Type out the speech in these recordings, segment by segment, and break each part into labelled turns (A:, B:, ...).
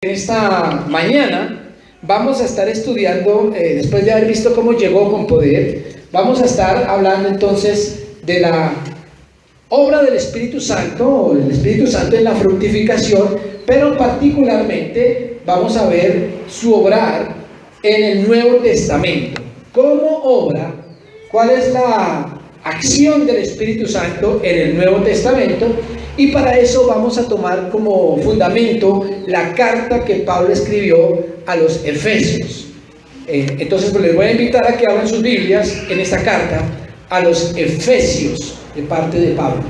A: En esta mañana vamos a estar estudiando, después de haber visto cómo llegó con poder, vamos a estar hablando entonces de la obra del Espíritu Santo, o el Espíritu Santo en la fructificación, pero particularmente vamos a ver su obrar en el Nuevo Testamento. ¿Cómo obra? ¿Cuál es la acción del Espíritu Santo en el Nuevo Testamento? Y para eso vamos a tomar como fundamento la carta que Pablo escribió a los Efesios. Entonces pues les voy a invitar a que abran sus Biblias en esta carta a los Efesios de parte de Pablo.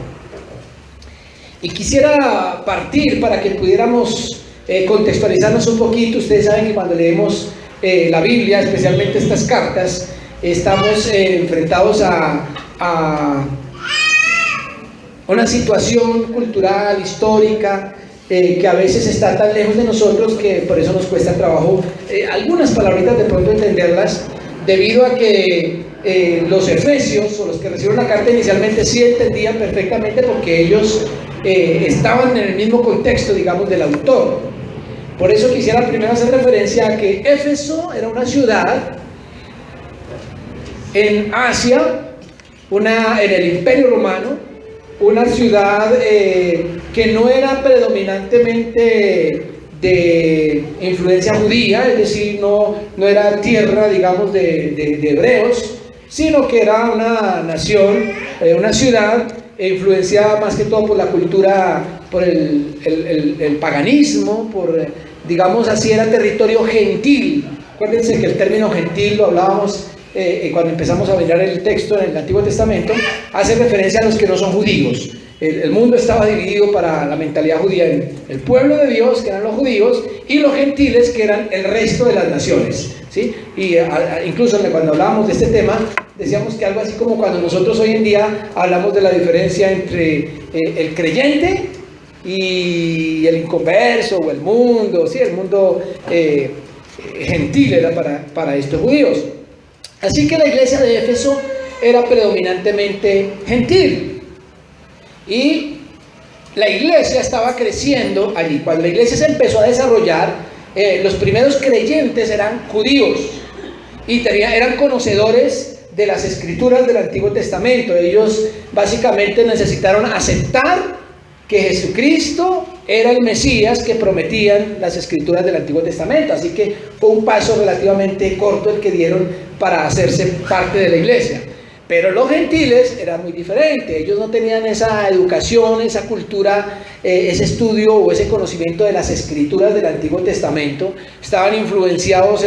A: Y quisiera partir para que pudiéramos contextualizarnos un poquito. Ustedes saben que cuando leemos la Biblia, especialmente estas cartas, estamos enfrentados a una situación cultural, histórica, que a veces está tan lejos de nosotros que por eso nos cuesta trabajo algunas palabritas de pronto entenderlas, debido a que los efesios, o los que recibieron la carta inicialmente, sí entendían perfectamente porque ellos estaban en el mismo contexto, digamos, del autor. Por eso quisiera primero hacer referencia a que Éfeso era una ciudad en Asia, en el Imperio Romano, una ciudad que no era predominantemente de influencia judía, es decir, no era tierra, digamos, de hebreos, sino que era una nación, una ciudad influenciada más que todo por la cultura, por el paganismo, digamos así, era territorio gentil. Acuérdense que el término gentil lo hablábamos cuando empezamos a mirar el texto en el Antiguo Testamento, hace referencia a los que no son judíos. El mundo estaba dividido para la mentalidad judía en el pueblo de Dios, que eran los judíos, y los gentiles, que eran el resto de las naciones, ¿sí? Y incluso cuando hablábamos de este tema, decíamos que algo así como cuando nosotros hoy en día hablamos de la diferencia entre el creyente y el inconverso, o el mundo, ¿sí? El mundo gentil era para estos judíos. Así que la iglesia de Éfeso era predominantemente gentil, y la iglesia estaba creciendo allí. Cuando la iglesia se empezó a desarrollar, los primeros creyentes eran judíos y eran conocedores de las escrituras del Antiguo Testamento. Ellos básicamente necesitaron aceptar que Jesucristo era el Mesías que prometían las escrituras del Antiguo Testamento. Así que fue un paso relativamente corto el que dieron para hacerse parte de la iglesia. Pero los gentiles eran muy diferentes. Ellos no tenían esa educación, esa cultura, ese estudio o ese conocimiento de las escrituras del Antiguo Testamento. Estaban influenciados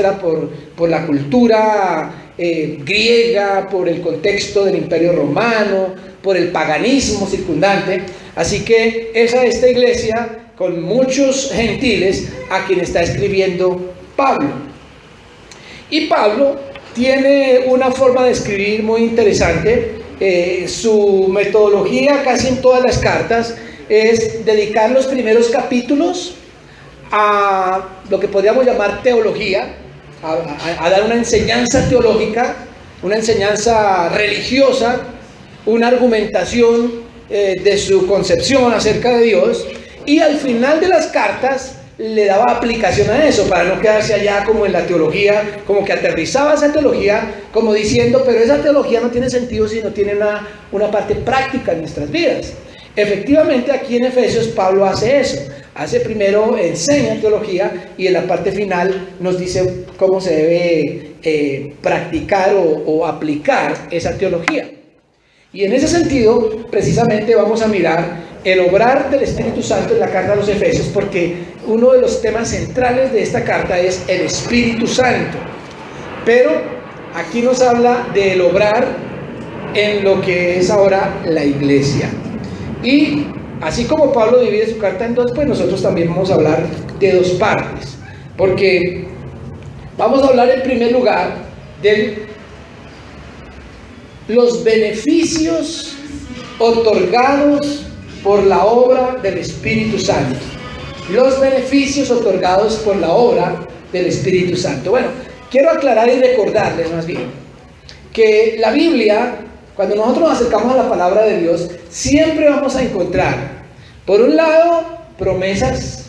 A: por la cultura griega, por el contexto del Imperio Romano, por el paganismo circundante. Así que esta iglesia con muchos gentiles a quien está escribiendo Pablo. Y Pablo tiene una forma de escribir muy interesante. Su metodología casi en todas las cartas es dedicar los primeros capítulos a lo que podríamos llamar teología, a dar una enseñanza teológica, una enseñanza religiosa, una argumentación de su concepción acerca de Dios, y al final de las cartas le daba aplicación a eso, para no quedarse allá como en la teología, como que aterrizaba esa teología como diciendo, pero esa teología no tiene sentido si no tiene una parte práctica en nuestras vidas. Efectivamente, aquí en Efesios Pablo hace eso. Primero enseña teología, y en la parte final nos dice cómo se debe practicar o aplicar esa teología. Y en ese sentido, precisamente vamos a mirar el obrar del Espíritu Santo en la carta a los Efesios, porque uno de los temas centrales de esta carta es el Espíritu Santo. Pero aquí nos habla del obrar en lo que es ahora la iglesia. Y así como Pablo divide su carta en dos, pues nosotros también vamos a hablar de dos partes. Porque vamos a hablar en primer lugar de los beneficios otorgados por la obra del Espíritu Santo. Los beneficios otorgados por la obra del Espíritu Santo. Bueno, quiero aclarar y recordarles más bien que la Biblia, cuando nosotros nos acercamos a la palabra de Dios, siempre vamos a encontrar, por un lado, promesas,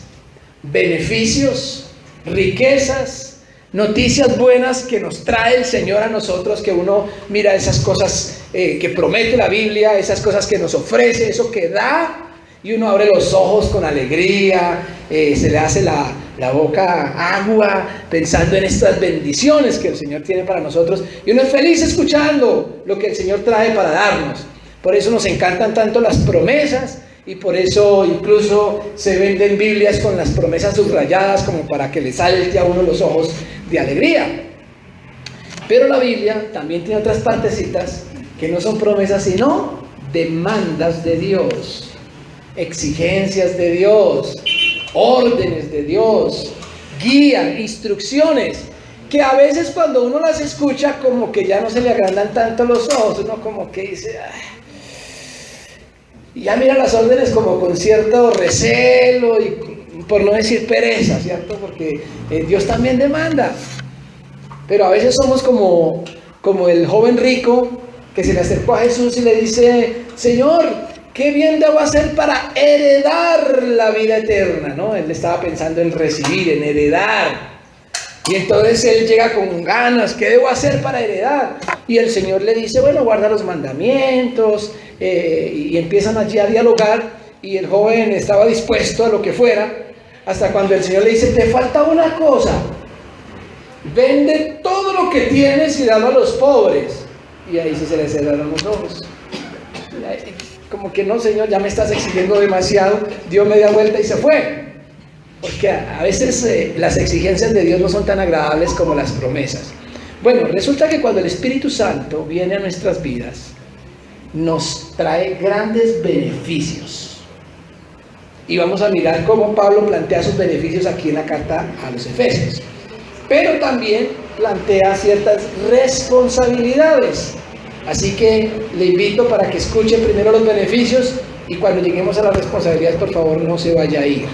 A: beneficios, riquezas, noticias buenas que nos trae el Señor a nosotros, que uno mira esas cosas que promete la Biblia, esas cosas que nos ofrece, eso que da, y uno abre los ojos con alegría, se le hace la boca agua pensando en estas bendiciones que el Señor tiene para nosotros, y uno es feliz escuchando lo que el Señor trae para darnos. Por eso nos encantan tanto las promesas, y por eso incluso se venden Biblias con las promesas subrayadas como para que le salte a uno los ojos de alegría. Pero la Biblia también tiene otras partecitas que no son promesas sino demandas de Dios, exigencias de Dios, órdenes de Dios, guía, instrucciones, que a veces cuando uno las escucha como que ya no se le agrandan tanto los ojos, uno como que dice, y ya mira las órdenes como con cierto recelo y por no decir pereza, ¿cierto? Porque Dios también demanda. Pero a veces somos como el joven rico que se le acercó a Jesús y le dice, Señor, ¿qué bien debo hacer para heredar la vida eterna? ¿No? Él estaba pensando en recibir, en heredar. Y entonces él llega con ganas, ¿qué debo hacer para heredar? Y el Señor le dice, bueno, guarda los mandamientos, y empiezan allí a dialogar, y el joven estaba dispuesto a lo que fuera, hasta cuando el Señor le dice, te falta una cosa, vende todo lo que tienes y dalo a los pobres. Y ahí sí se le cerraron los ojos. Como que no, Señor, ya me estás exigiendo demasiado, dio media vuelta y se fue. Porque a veces las exigencias de Dios no son tan agradables como las promesas. Bueno, resulta que cuando el Espíritu Santo viene a nuestras vidas, nos trae grandes beneficios. Y vamos a mirar cómo Pablo plantea sus beneficios aquí en la carta a los Efesios. Pero también plantea ciertas responsabilidades. Así que le invito para que escuche primero los beneficios y cuando lleguemos a las responsabilidades, por favor, no se vaya a ir.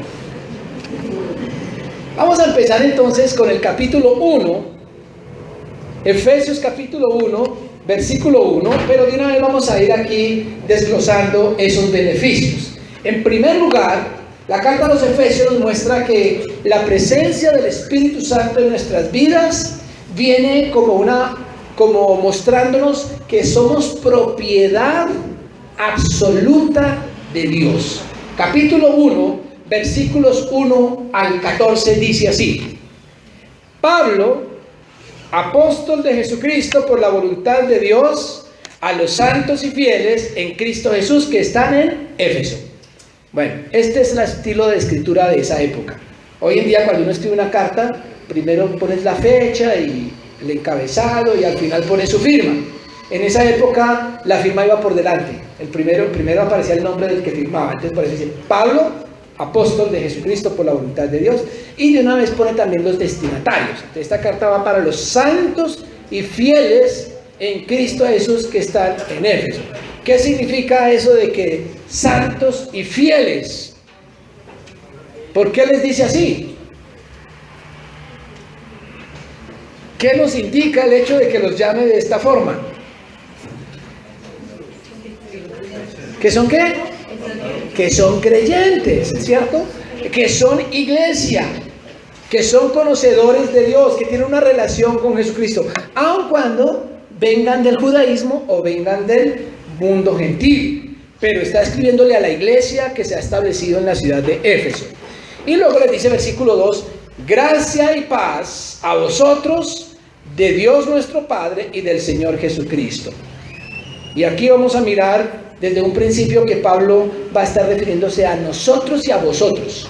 A: Vamos a empezar entonces con el capítulo 1, Efesios capítulo 1, versículo 1, pero de una vez vamos a ir aquí desglosando esos beneficios. En primer lugar, la carta a los Efesios nos muestra que la presencia del Espíritu Santo en nuestras vidas viene como mostrándonos que somos propiedad absoluta de Dios. Capítulo 1, versículos 1 al 14 dice así: Pablo, apóstol de Jesucristo por la voluntad de Dios, a los santos y fieles en Cristo Jesús que están en Éfeso. Bueno, este es el estilo de escritura de esa época. Hoy en día cuando uno escribe una carta, primero pones la fecha y el encabezado y al final pones su firma. En esa época la firma iba por delante. Primero aparecía el nombre del que firmaba. Entonces por eso dice Pablo, apóstol de Jesucristo por la voluntad de Dios, y de una vez pone también los destinatarios. Entonces, esta carta va para los santos y fieles en Cristo Jesús que están en Éfeso. ¿Qué significa eso de que santos y fieles? ¿Por qué les dice así? ¿Qué nos indica el hecho de que los llame de esta forma? ¿Qué son qué? Que son creyentes, ¿cierto? Que son iglesia, que son conocedores de Dios, que tienen una relación con Jesucristo, aun cuando vengan del judaísmo o vengan del mundo gentil. Pero está escribiéndole a la iglesia que se ha establecido en la ciudad de Éfeso. Y luego les dice versículo 2, gracia y paz a vosotros, de Dios nuestro Padre y del Señor Jesucristo. Y aquí vamos a mirar desde un principio que Pablo va a estar refiriéndose a nosotros y a vosotros.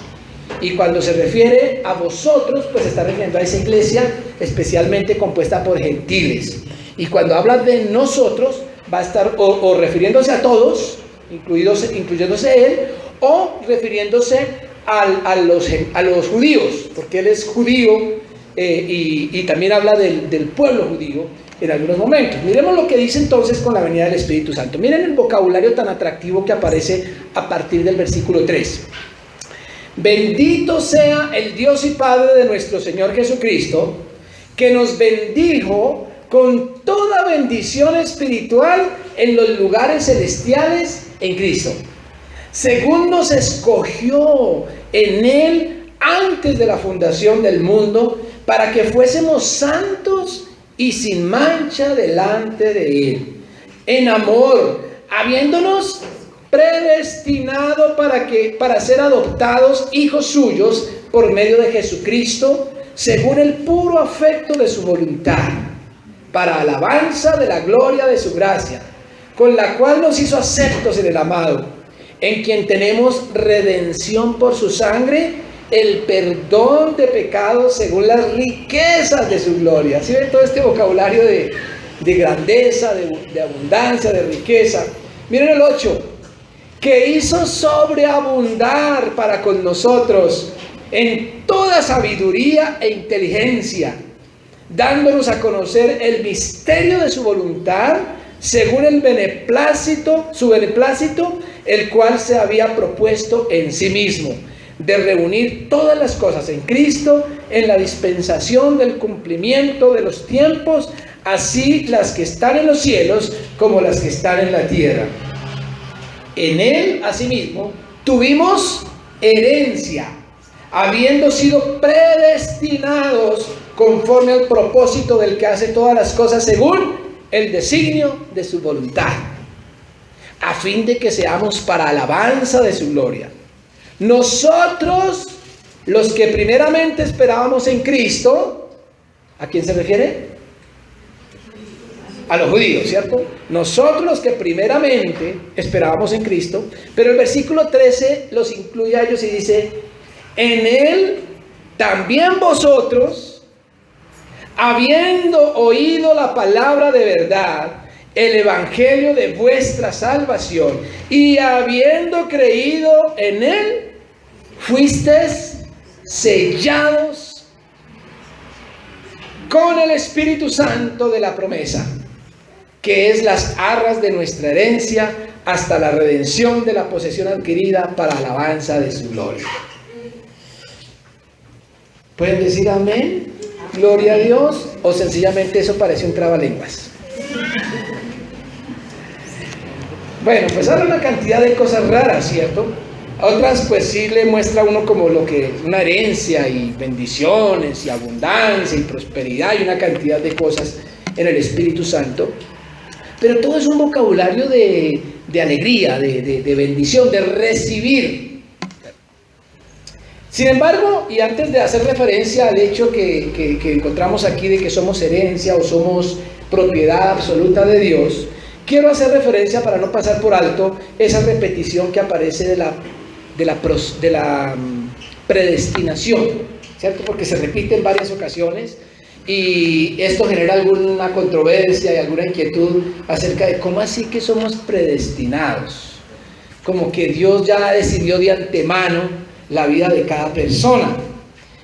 A: Y cuando se refiere a vosotros, pues se está refiriendo a esa iglesia especialmente compuesta por gentiles. Y cuando habla de nosotros, va a estar o refiriéndose a todos, incluyéndose él, o refiriéndose a los judíos, porque él es judío y también habla del pueblo judío en algunos momentos. Miremos lo que dice entonces con la venida del Espíritu Santo. Miren el vocabulario tan atractivo que aparece a partir del versículo 3. Bendito sea el Dios y Padre de nuestro Señor Jesucristo, que nos bendijo con toda bendición espiritual en los lugares celestiales en Cristo, según nos escogió en Él antes de la fundación del mundo, para que fuésemos santos y sin mancha delante de Él, en amor, habiéndonos predestinado para ser adoptados hijos suyos por medio de Jesucristo, según el puro afecto de su voluntad, para alabanza de la gloria de su gracia, con la cual nos hizo aceptos en el amado, en quien tenemos redención por su sangre, el perdón de pecados según las riquezas de su gloria. ¿Sí ven todo este vocabulario de grandeza, de abundancia, de riqueza? Miren el 8, que hizo sobreabundar para con nosotros en toda sabiduría e inteligencia, dándonos a conocer el misterio de su voluntad, según su beneplácito, el cual se había propuesto en sí mismo, de reunir todas las cosas en Cristo, en la dispensación del cumplimiento de los tiempos, así las que están en los cielos como las que están en la tierra. En Él, asimismo, tuvimos herencia, habiendo sido predestinados conforme al propósito del que hace todas las cosas según el designio de su voluntad, a fin de que seamos para alabanza de su gloria. Nosotros, los que primeramente esperábamos en Cristo, ¿a quién se refiere? A los judíos, ¿cierto? Nosotros los que primeramente esperábamos en Cristo, pero el versículo 13 los incluye a ellos y dice: en Él también vosotros, habiendo oído la palabra de verdad, el evangelio de vuestra salvación, y habiendo creído en Él, fuisteis sellados con el Espíritu Santo de la promesa, que es las arras de nuestra herencia, hasta la redención de la posesión adquirida para alabanza de su gloria. ¿Pueden decir amén? Gloria a Dios. O sencillamente eso parece un trabalenguas. Bueno, pues habla una cantidad de cosas raras, ¿cierto? Otras pues sí le muestra a uno como lo que una herencia y bendiciones y abundancia y prosperidad y una cantidad de cosas en el Espíritu Santo. Pero todo es un vocabulario de alegría, de bendición, de recibir. Sin embargo, y antes de hacer referencia al hecho que encontramos aquí de que somos herencia o somos propiedad absoluta de Dios, quiero hacer referencia, para no pasar por alto, esa repetición que aparece de la predestinación, ¿cierto? Porque se repite en varias ocasiones y esto genera alguna controversia y alguna inquietud acerca de cómo así que somos predestinados, como que Dios ya decidió de antemano la vida de cada persona.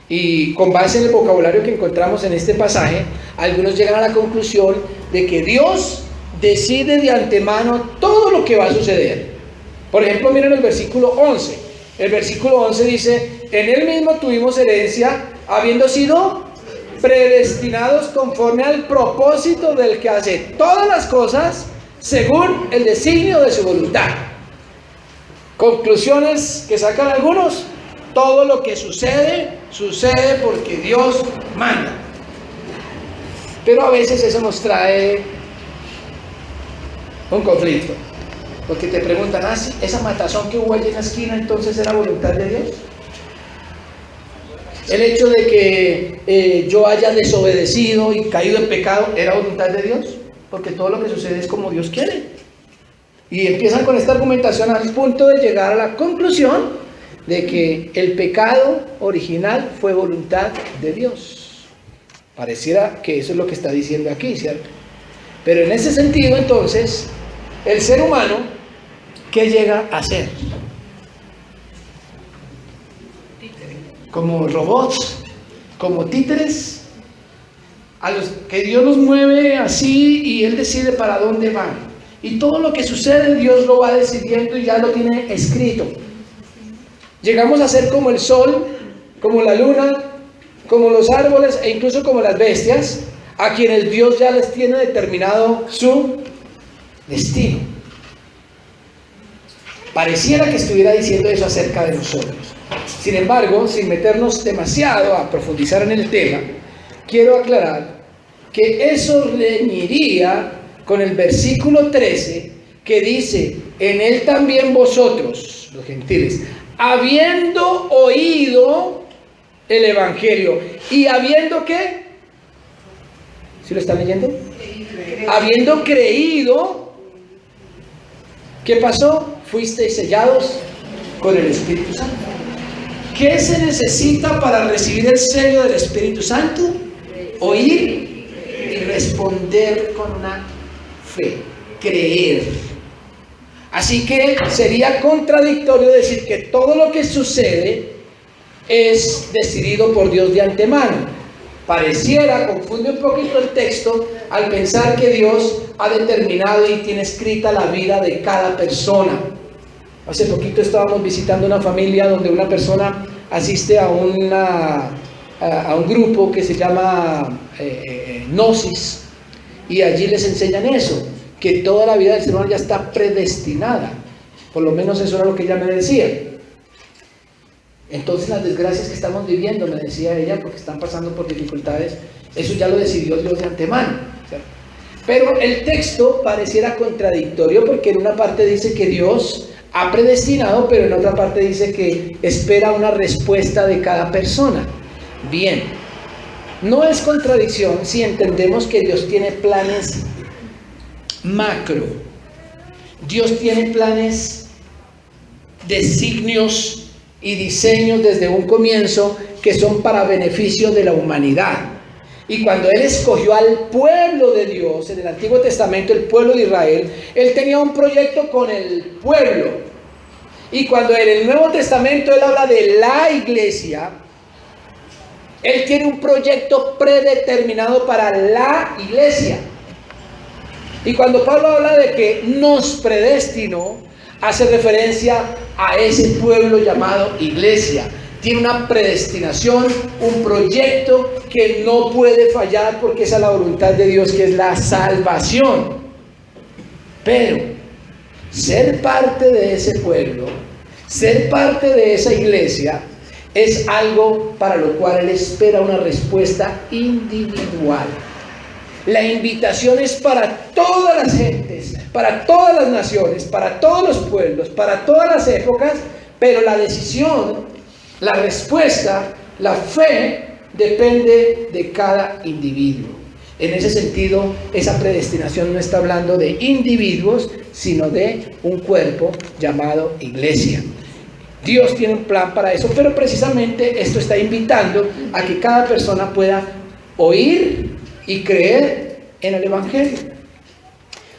A: Y con base en el vocabulario que encontramos en este pasaje, algunos llegan a la conclusión de que Dios decide de antemano todo lo que va a suceder. Por ejemplo, miren el versículo 11. El versículo 11 dice: en Él mismo tuvimos herencia, habiendo sido predestinados conforme al propósito del que hace todas las cosas según el designio de su voluntad. Conclusiones que sacan algunos: todo lo que sucede, sucede porque Dios manda. Pero a veces eso nos trae un conflicto, porque te preguntan: ¿ah, sí, esa matazón que hubo allí en la esquina entonces era voluntad de Dios? El hecho de que yo haya desobedecido y caído en pecado, ¿era voluntad de Dios? Porque todo lo que sucede es como Dios quiere. Y empiezan con esta argumentación al punto de llegar a la conclusión de que el pecado original fue voluntad de Dios. Pareciera que eso es lo que está diciendo aquí, ¿cierto? Pero en ese sentido, entonces, el ser humano, ¿qué llega a ser? Como robots, como títeres, a los que Dios los mueve así y Él decide para dónde van. Y todo lo que sucede Dios lo va decidiendo y ya lo tiene escrito. Llegamos a ser como el sol, como la luna, como los árboles e incluso como las bestias, a quienes Dios ya les tiene determinado su destino. Pareciera que estuviera diciendo eso acerca de nosotros. Sin embargo, sin meternos demasiado a profundizar en el tema, quiero aclarar que eso reñiría con el versículo 13 que dice: en él también vosotros, los gentiles, habiendo oído el evangelio. ¿Y habiendo qué? ¿Sí lo están leyendo? Habiendo creído, ¿qué pasó? Fuisteis sellados con el Espíritu Santo. ¿Qué se necesita para recibir el sello del Espíritu Santo? Oír y responder con una fe, creer. Así que sería contradictorio decir que todo lo que sucede es decidido por Dios de antemano. Pareciera, confunde un poquito el texto al pensar que Dios ha determinado y tiene escrita la vida de cada persona. Hace poquito estábamos visitando una familia donde una persona asiste a un grupo que se llama Gnosis, y allí les enseñan eso, que toda la vida del ser humano ya está predestinada. Por lo menos eso era lo que ella me decía. Entonces las desgracias que estamos viviendo, me decía ella, porque están pasando por dificultades, eso ya lo decidió Dios de antemano, ¿cierto? Pero el texto pareciera contradictorio, porque en una parte dice que Dios ha predestinado, pero en otra parte dice que espera una respuesta de cada persona. Bien, no es contradicción si entendemos que Dios tiene planes macro. Dios tiene planes, designios y diseños desde un comienzo que son para beneficio de la humanidad. Y cuando Él escogió al pueblo de Dios en el Antiguo Testamento, el pueblo de Israel, Él tenía un proyecto con el pueblo. Y cuando en el Nuevo Testamento Él habla de la iglesia, Él tiene un proyecto predeterminado para la iglesia. Y cuando Pablo habla de que nos predestinó, hace referencia a ese pueblo llamado iglesia. Tiene una predestinación, un proyecto que no puede fallar, porque esa es la voluntad de Dios, que es la salvación. Pero ser parte de ese pueblo, ser parte de esa iglesia, es algo para lo cual Él espera una respuesta individual. La invitación es para todas las gentes, para todas las naciones, para todos los pueblos, para todas las épocas, pero la decisión, la respuesta, la fe depende de cada individuo. En ese sentido, esa predestinación no está hablando de individuos, sino de un cuerpo llamado iglesia. Dios tiene un plan para eso, pero precisamente esto está invitando a que cada persona pueda oír y creer en el Evangelio.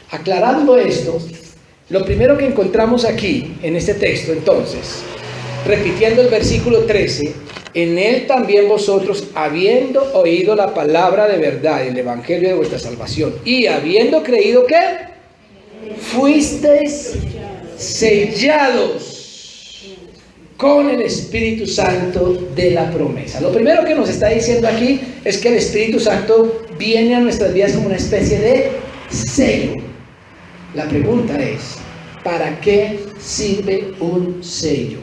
A: Aclarando esto, lo primero que encontramos aquí en este texto, entonces, repitiendo el versículo 13, en él también vosotros, habiendo oído la palabra de verdad, el Evangelio de vuestra salvación, y habiendo creído, ¿qué? Fuisteis sellados con el Espíritu Santo de la promesa. Lo primero que nos está diciendo aquí es que el Espíritu Santo viene a nuestras vidas como una especie de sello. La pregunta es, ¿para qué sirve un sello?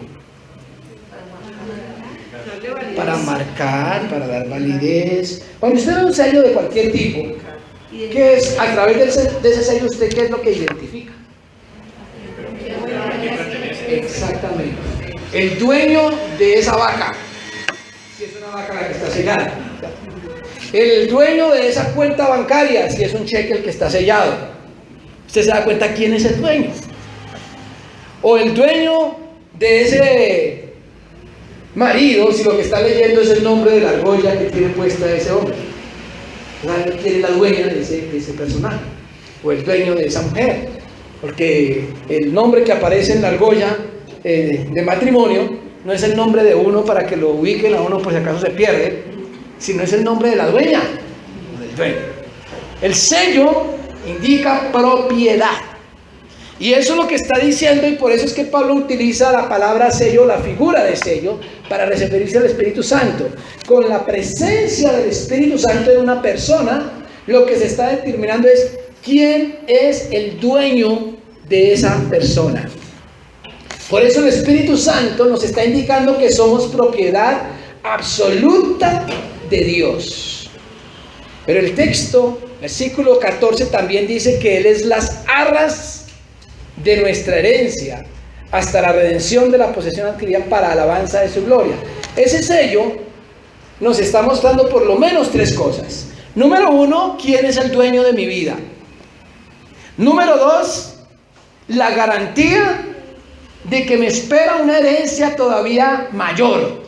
A: Para marcar, para dar validez. Cuando usted ve un sello de cualquier tipo, ¿qué es? A través de ese sello, ¿usted qué es lo que identifica? Exactamente. El dueño de esa vaca, si es una vaca la que está sellada. El dueño de esa cuenta bancaria, si es un cheque el que está sellado. Usted se da cuenta quién es el dueño. O el dueño de ese marido, si lo que está leyendo es el nombre de la argolla que tiene puesta ese hombre. ¿Quién es la dueña de ese personaje? O el dueño de esa mujer. Porque el nombre que aparece en la argolla de matrimonio no es el nombre de uno para que lo ubiquen a uno por si acaso se pierde, sino es el nombre de la dueña o del dueño. El sello indica propiedad, y eso es lo que está diciendo, y por eso es que Pablo utiliza la palabra sello, la figura de sello, para referirse al Espíritu Santo. Con la presencia del Espíritu Santo en una persona, lo que se está determinando es quién es el dueño de esa persona. Por eso el Espíritu Santo nos está indicando que somos propiedad absoluta de Dios. Pero el texto, versículo 14, también dice que Él es las arras de nuestra herencia, hasta la redención de la posesión adquirida para alabanza de su gloria. Ese sello nos está mostrando por lo menos tres cosas. Número uno, ¿quién es el dueño de mi vida? Número dos, la garantía de que me espera una herencia todavía mayor,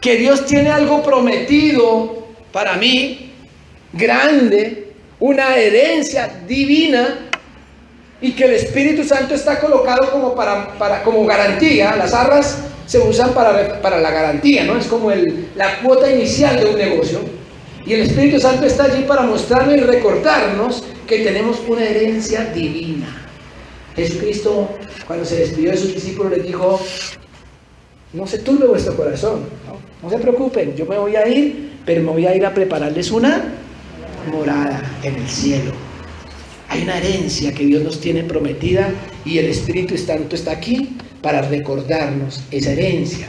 A: que Dios tiene algo prometido para mí, grande, una herencia divina, y que el Espíritu Santo está colocado como como garantía. Las arras se usan para la garantía, ¿no? Es como la cuota inicial de un negocio, y el Espíritu Santo está allí para mostrarnos y recordarnos que tenemos una herencia divina. Jesucristo, cuando se despidió de sus discípulos, les dijo: no se turbe vuestro corazón, no se preocupen, yo me voy a ir, pero me voy a ir a prepararles una morada en el cielo. Hay una herencia que Dios nos tiene prometida, y el Espíritu Santo está aquí para recordarnos esa herencia.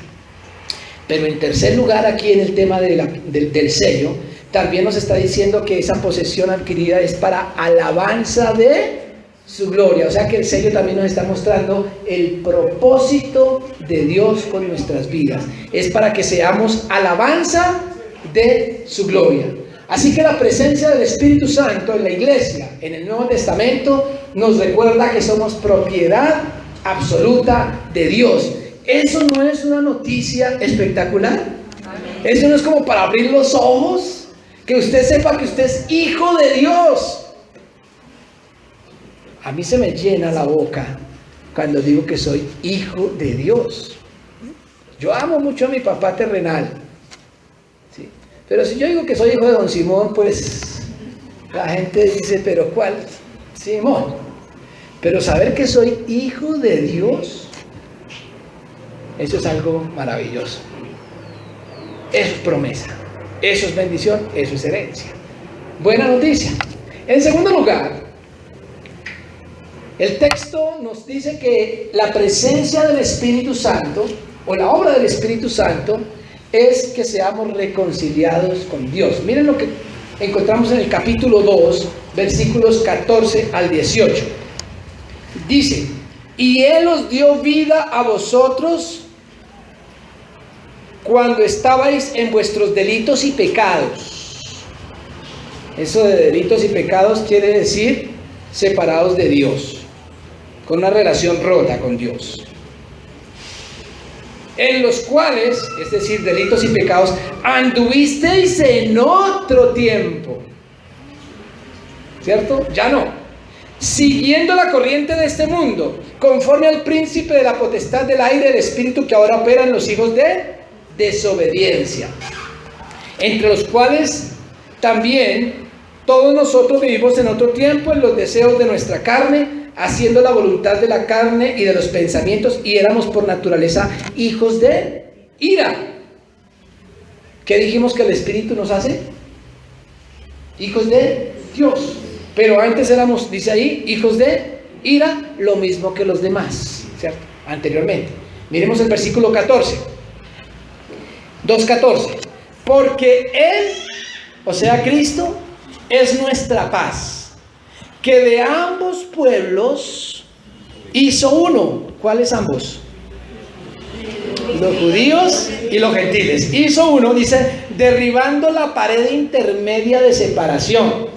A: Pero en tercer lugar, aquí en el tema del sello, también nos está diciendo que esa posesión adquirida es para alabanza de su gloria. O sea que el sello también nos está mostrando el propósito de Dios con nuestras vidas. Es para que seamos alabanza de su gloria. Así que la presencia del Espíritu Santo en la iglesia, en el Nuevo Testamento, nos recuerda que somos propiedad absoluta de Dios. ¿Eso no es una noticia espectacular? Eso no es como para abrir los ojos, que usted sepa que usted es hijo de Dios. A mí se me llena la boca cuando digo que soy hijo de Dios. Yo amo mucho a mi papá terrenal, ¿sí? Pero si yo digo que soy hijo de don Simón, pues la gente dice: ¿pero cuál Simón? Pero saber que soy hijo de Dios, eso es algo maravilloso. Eso es promesa, eso es bendición, eso es herencia. Buena noticia. En segundo lugar, el texto nos dice que la presencia del Espíritu Santo, o la obra del Espíritu Santo, es que seamos reconciliados con Dios. Miren lo que encontramos en el capítulo 2, versículos 14 al 18. Dice: y Él os dio vida a vosotros cuando estabais en vuestros delitos y pecados. Eso de delitos y pecados quiere decir separados de Dios, con una relación rota con Dios, en los cuales, es decir, delitos y pecados, anduvisteis en otro tiempo, ¿cierto? Ya no, siguiendo la corriente de este mundo, conforme al príncipe de la potestad del aire, el espíritu que ahora opera en los hijos de desobediencia, entre los cuales también todos nosotros vivimos en otro tiempo en los deseos de nuestra carne, haciendo la voluntad de la carne y de los pensamientos, y éramos por naturaleza hijos de ira. ¿Qué dijimos que el Espíritu nos hace? Hijos de Dios. Pero antes éramos, dice ahí, hijos de ira, lo mismo que los demás, ¿cierto? Anteriormente. Miremos el versículo 14. 2:14. Porque Él, o sea Cristo, es nuestra paz, que de ambos pueblos hizo uno. ¿Cuáles ambos? Los judíos y los gentiles. Hizo uno, dice, derribando la pared intermedia de separación,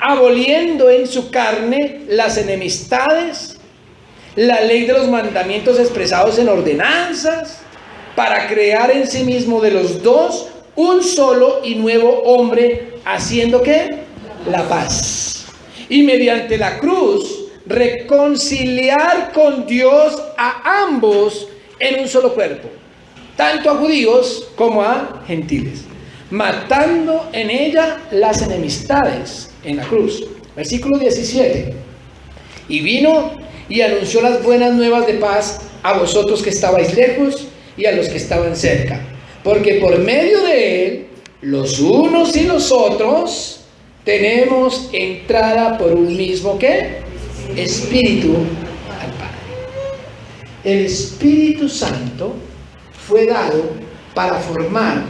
A: aboliendo en su carne las enemistades, la ley de los mandamientos expresados en ordenanzas, para crear en sí mismo de los dos un solo y nuevo hombre, haciendo ¿qué? La paz. Y mediante la cruz reconciliar con Dios a ambos en un solo cuerpo, tanto a judíos como a gentiles, matando en ella las enemistades, en la cruz. Versículo 17. Y vino y anunció las buenas nuevas de paz a vosotros que estabais lejos y a los que estaban cerca, porque por medio de él, los unos y los otros, tenemos entrada por un mismo ¿qué? Espíritu al Padre. el Espíritu Santo fue dado para formar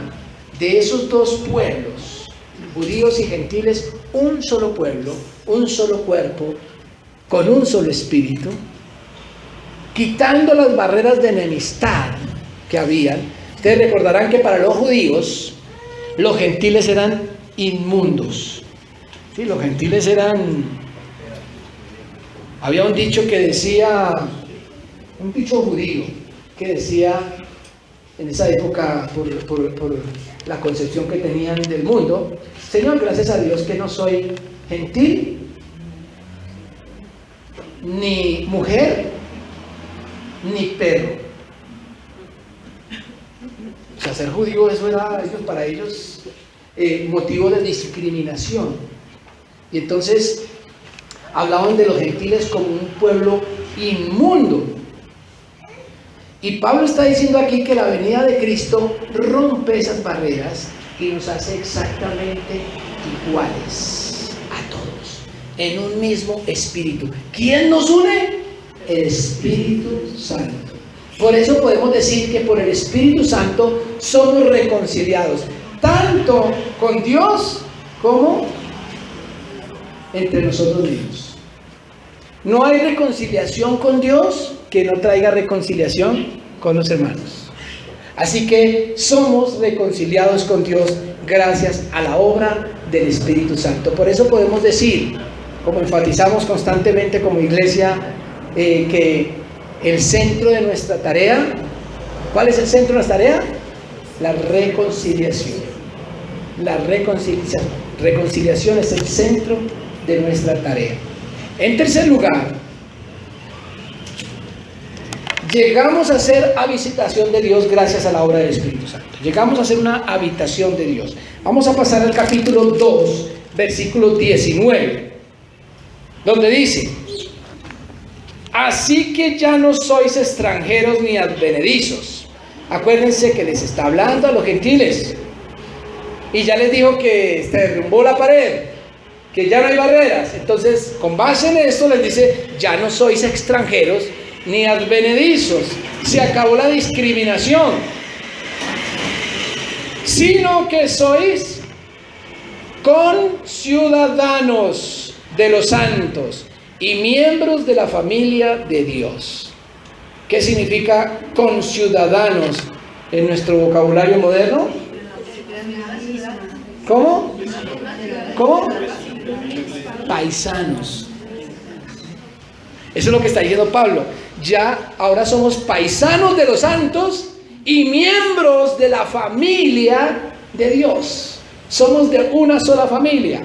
A: de esos dos pueblos, judíos y gentiles, un solo pueblo, un solo cuerpo, con un solo espíritu, quitando las barreras de enemistad que habían. Ustedes recordarán que para los judíos, los gentiles eran inmundos. Sí, los gentiles eran... Había un dicho que decía, un dicho judío, que decía en esa época, por la concepción que tenían del mundo: Señor, gracias a Dios que no soy gentil, ni mujer, ni perro. O sea, ser judío, eso era para ellos motivo de discriminación. Y entonces hablaban de los gentiles como un pueblo inmundo. Y Pablo está diciendo aquí que la venida de Cristo rompe esas barreras y nos hace exactamente iguales a todos, en un mismo espíritu. ¿Quién nos une? El Espíritu Santo. Por eso podemos decir que por el Espíritu Santo somos reconciliados, tanto con Dios como entre nosotros mismos. No hay reconciliación con Dios que no traiga reconciliación con los hermanos. Así que somos reconciliados con Dios gracias a la obra del Espíritu Santo. Por eso podemos decir, como enfatizamos constantemente como iglesia, que el centro de nuestra tarea, ¿cuál es el centro de nuestra tarea? La reconciliación. La reconciliación es el centro de nuestra tarea. En tercer lugar, llegamos a ser habitación de Dios gracias a la obra del Espíritu Santo. Llegamos a ser una habitación de Dios. Vamos a pasar al capítulo 2, versículo 19, donde dice: así que ya no sois extranjeros ni advenedizos. Acuérdense que les está hablando a los gentiles y ya les dijo que se derrumbó la pared, que ya no hay barreras. Entonces, con base en esto les dice: ya no sois extranjeros ni advenedizos, se acabó la discriminación, sino que sois conciudadanos de los santos y miembros de la familia de Dios. ¿Qué significa conciudadanos en nuestro vocabulario moderno? ¿Cómo? ¿Cómo? Paisanos. Eso es lo que está diciendo Pablo. Ya ahora somos paisanos de los santos y miembros de la familia de Dios. Somos de una sola familia.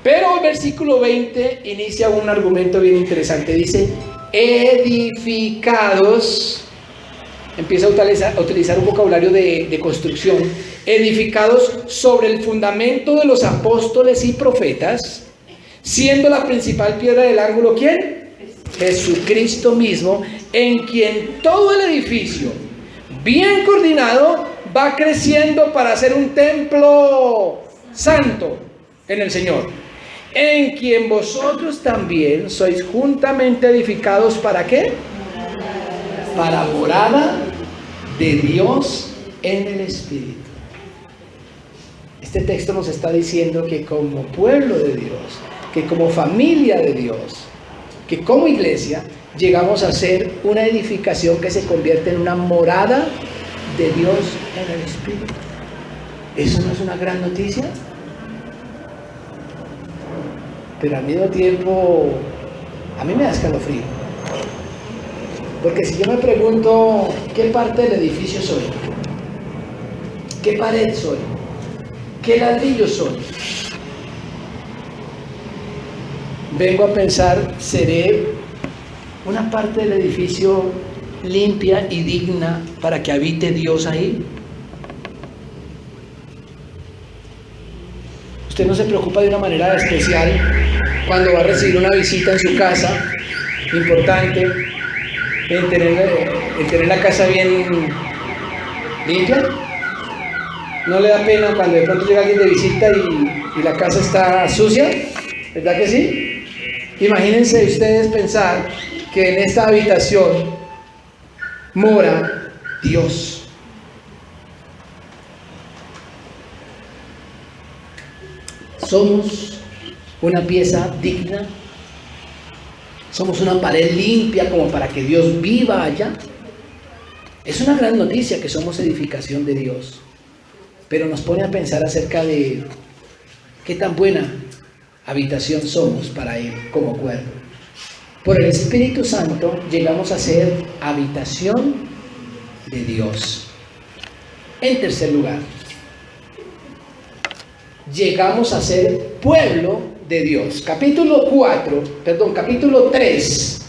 A: Pero el versículo 20 inicia un argumento bien interesante. Dice: edificados. Empieza a utilizar un vocabulario de construcción. Edificados sobre el fundamento de los apóstoles y profetas, siendo la principal piedra del ángulo, ¿quién? Jesucristo mismo, en quien todo el edificio, bien coordinado, va creciendo para ser un templo santo en el Señor, en quien vosotros también sois juntamente edificados. ¿Para qué? Para morada de Dios en el Espíritu. Este texto nos está diciendo que como pueblo de Dios, que como familia de Dios, que como iglesia, llegamos a ser una edificación que se convierte en una morada de Dios en el Espíritu. ¿Eso no es una gran noticia? Pero al mismo tiempo, a mí me da escalofrío. Porque si yo me pregunto, ¿qué parte del edificio soy? ¿Qué pared soy? ¿Qué ladrillo soy? Vengo a pensar, ¿seré una parte del edificio limpia y digna para que habite Dios ahí? Usted no se preocupa de una manera especial cuando va a recibir una visita en su casa, importante, en tener la casa bien limpia. ¿No le da pena cuando de pronto llega alguien de visita y la casa está sucia? ¿Verdad que sí? Imagínense ustedes pensar que en esta habitación mora Dios. Somos una pieza digna, somos una pared limpia como para que Dios viva allá. Es una gran noticia que somos edificación de Dios, pero nos pone a pensar acerca de qué tan buena habitación somos para Él como cuerpo. Por el Espíritu Santo llegamos a ser habitación de Dios. En tercer lugar, llegamos a ser pueblo de Dios. Capítulo 3,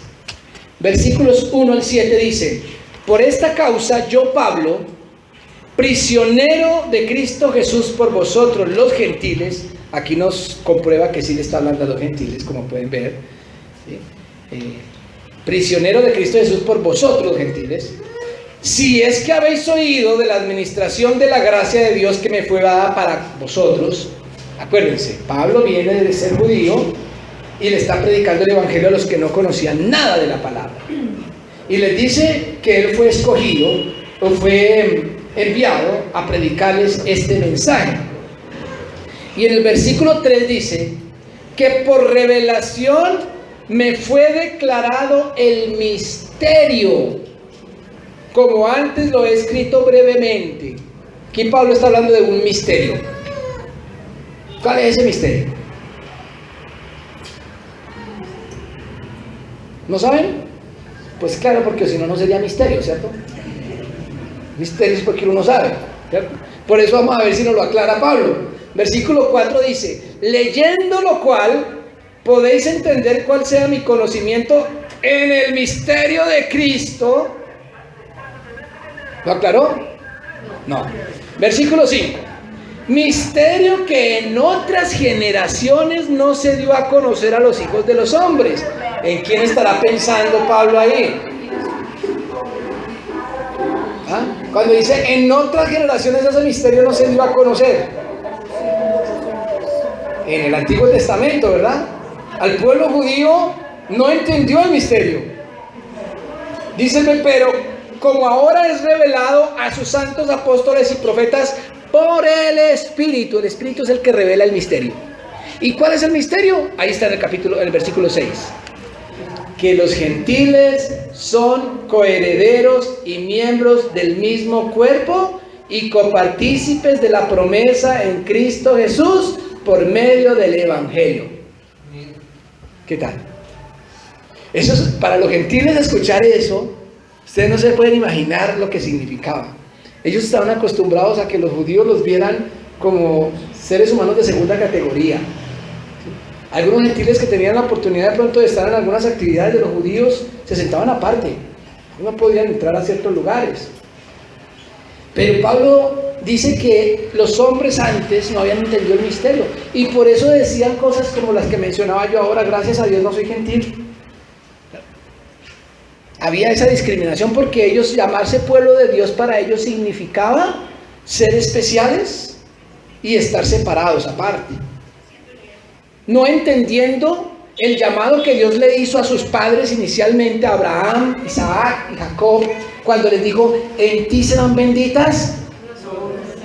A: versículos 1 al 7 dice: por esta causa yo, Pablo, prisionero de Cristo Jesús por vosotros los gentiles. Aquí nos comprueba que sí le está hablando a los gentiles, como pueden ver, ¿sí? Prisionero de Cristo Jesús por vosotros gentiles, si es que habéis oído de la administración de la gracia de Dios que me fue dada para vosotros. Acuérdense, Pablo viene de ser judío y le está predicando el evangelio a los que no conocían nada de la palabra, y les dice que él fue escogido o fue enviado a predicarles este mensaje. Y en el versículo 3 dice que por revelación me fue declarado el misterio, como antes lo he escrito brevemente. Aquí Pablo está hablando de un misterio. ¿Cuál es ese misterio? ¿No saben? Pues claro, porque si no, no sería misterio, ¿cierto? Misterio es porque uno no sabe, ¿cierto? Por eso vamos a ver si nos lo aclara Pablo. Versículo 4 dice: leyendo lo cual podéis entender cuál sea mi conocimiento en el misterio de Cristo. ¿Lo aclaró? No. Versículo 5: misterio que en otras generaciones no se dio a conocer a los hijos de los hombres. ¿En quién estará pensando Pablo ahí? ¿Ah? Cuando dice en otras generaciones, ese misterio no se dio a conocer. En el Antiguo Testamento, ¿verdad? Al pueblo judío no entendió el misterio. Díceme, pero como ahora es revelado a sus santos apóstoles y profetas por el Espíritu es el que revela el misterio. ¿Y cuál es el misterio? Ahí está en el versículo 6. Que los gentiles son coherederos y miembros del mismo cuerpo y copartícipes de la promesa en Cristo Jesús por medio del Evangelio. ¿Qué tal? Eso es, para los gentiles, escuchar eso, ustedes no se pueden imaginar lo que significaba. Ellos estaban acostumbrados a que los judíos los vieran como seres humanos de segunda categoría. Algunos gentiles que tenían la oportunidad de pronto de estar en algunas actividades de los judíos se sentaban aparte, no podían entrar a ciertos lugares. Pero Pablo dice que los hombres antes no habían entendido el misterio y por eso decían cosas como las que mencionaba yo ahora: gracias a Dios no soy gentil. Había esa discriminación porque ellos, llamarse pueblo de Dios para ellos significaba ser especiales y estar separados aparte, no entendiendo el llamado que Dios le hizo a sus padres inicialmente, a Abraham, Isaac y Jacob, cuando les dijo: en ti serán benditas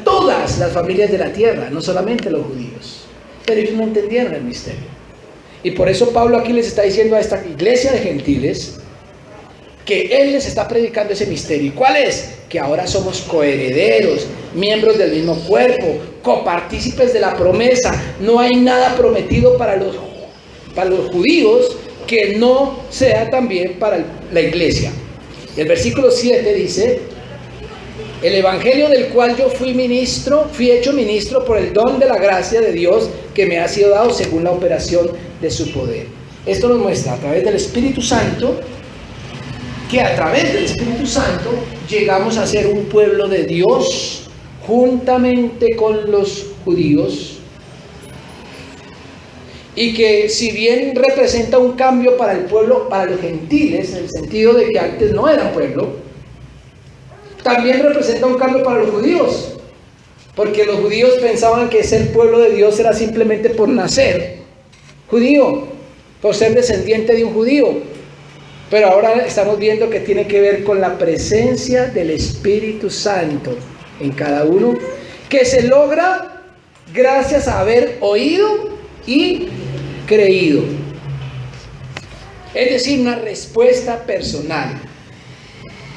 A: todas las familias de la tierra, no solamente los judíos. Pero ellos no entendieron el misterio, y por eso Pablo aquí les está diciendo a esta iglesia de gentiles que él les está predicando ese misterio. ¿Y cuál es? Que ahora somos coherederos, miembros del mismo cuerpo, copartícipes de la promesa. No hay nada prometido para los judíos que no sea también para la iglesia. El versículo 7 dice: el evangelio del cual yo fui hecho ministro por el don de la gracia de Dios que me ha sido dado según la operación de su poder. Esto nos muestra a través del Espíritu Santo que a través del Espíritu Santo llegamos a ser un pueblo de Dios juntamente con los judíos, y que si bien representa un cambio para el pueblo, para los gentiles, en el sentido de que antes no eran pueblo, también representa un cambio para los judíos, porque los judíos pensaban que ser pueblo de Dios era simplemente por nacer judío, por ser descendiente de un judío. Pero ahora estamos viendo que tiene que ver con la presencia del Espíritu Santo en cada uno, que se logra gracias a haber oído y creído. Es decir, una respuesta personal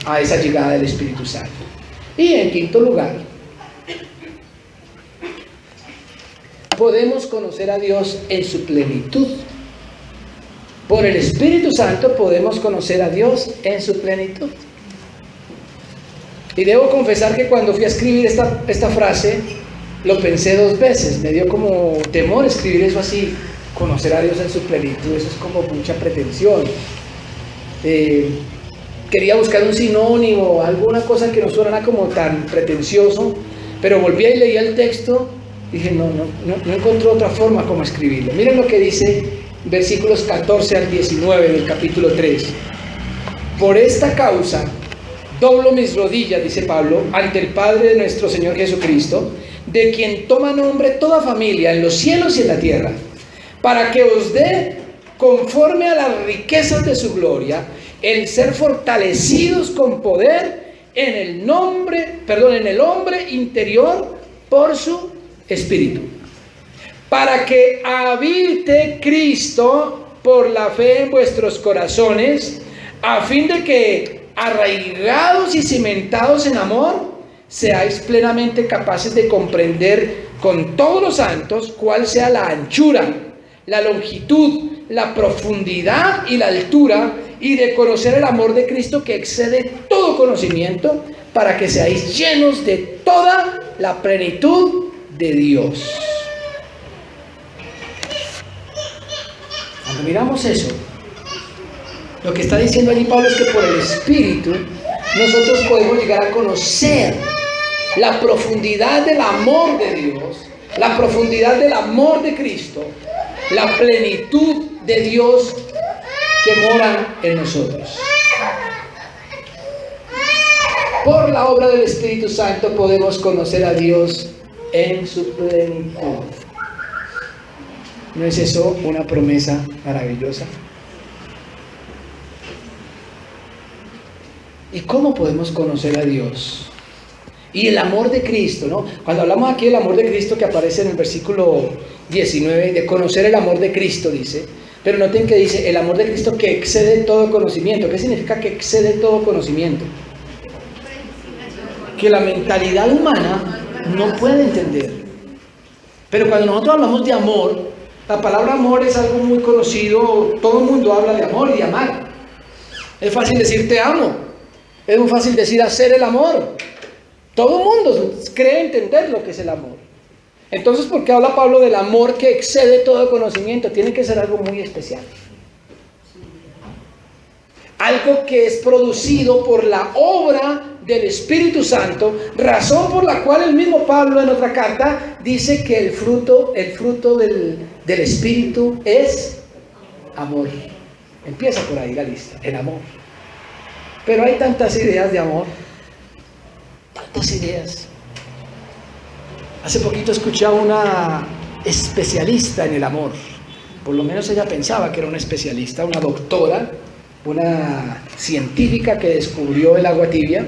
A: a esa llegada del Espíritu Santo. Y en quinto lugar, podemos conocer a Dios en su plenitud. Por el Espíritu Santo podemos conocer a Dios en su plenitud. Y debo confesar que cuando fui a escribir esta frase, lo pensé 2 veces. Me dio como temor escribir eso así, conocer a Dios en su plenitud. Eso es como mucha pretensión. Quería buscar un sinónimo, alguna cosa que no suena como tan pretencioso, pero volví y leí el texto. Dije, no encontré otra forma como escribirlo. Miren lo que dice versículos 14 al 19 del capítulo 3. Por esta causa doblo mis rodillas, dice Pablo, ante el Padre de nuestro Señor Jesucristo, de quien toma nombre toda familia en los cielos y en la tierra, para que os dé, conforme a las riquezas de su gloria, el ser fortalecidos con poder en el hombre interior por su Espíritu, para que habite Cristo por la fe en vuestros corazones, a fin de que, arraigados y cimentados en amor, seáis plenamente capaces de comprender con todos los santos cuál sea la anchura, la longitud, la profundidad y la altura, y de conocer el amor de Cristo que excede todo conocimiento, para que seáis llenos de toda la plenitud de Dios. Cuando miramos eso, lo que está diciendo allí Pablo es que por el Espíritu nosotros podemos llegar a conocer la profundidad del amor de Dios, la profundidad del amor de Cristo, la plenitud de Dios que mora en nosotros. Por la obra del Espíritu Santo podemos conocer a Dios en su plenitud. ¿No es eso una promesa maravillosa? ¿Y cómo podemos conocer a Dios? Y el amor de Cristo, ¿no? Cuando hablamos aquí del amor de Cristo que aparece en el versículo 19, de conocer el amor de Cristo, dice, pero noten que dice el amor de Cristo que excede todo conocimiento. ¿Qué significa que excede todo conocimiento? Que la mentalidad humana no puede entender. Pero cuando nosotros hablamos de amor, la palabra amor es algo muy conocido. Todo el mundo habla de amor y de amar. Es fácil decir te amo. Es muy fácil decir hacer el amor. Todo el mundo cree entender lo que es el amor. Entonces, ¿por qué habla Pablo del amor que excede todo conocimiento? Tiene que ser algo muy especial. Algo que es producido por la obra del Espíritu Santo, razón por la cual el mismo Pablo en otra carta dice que el fruto del Espíritu es amor. Empieza por ahí la lista, el amor. Pero hay tantas ideas de amor, tantas ideas. Hace poquito escuché a una especialista en el amor, por lo menos ella pensaba que era una especialista, una doctora, una científica que descubrió el agua tibia.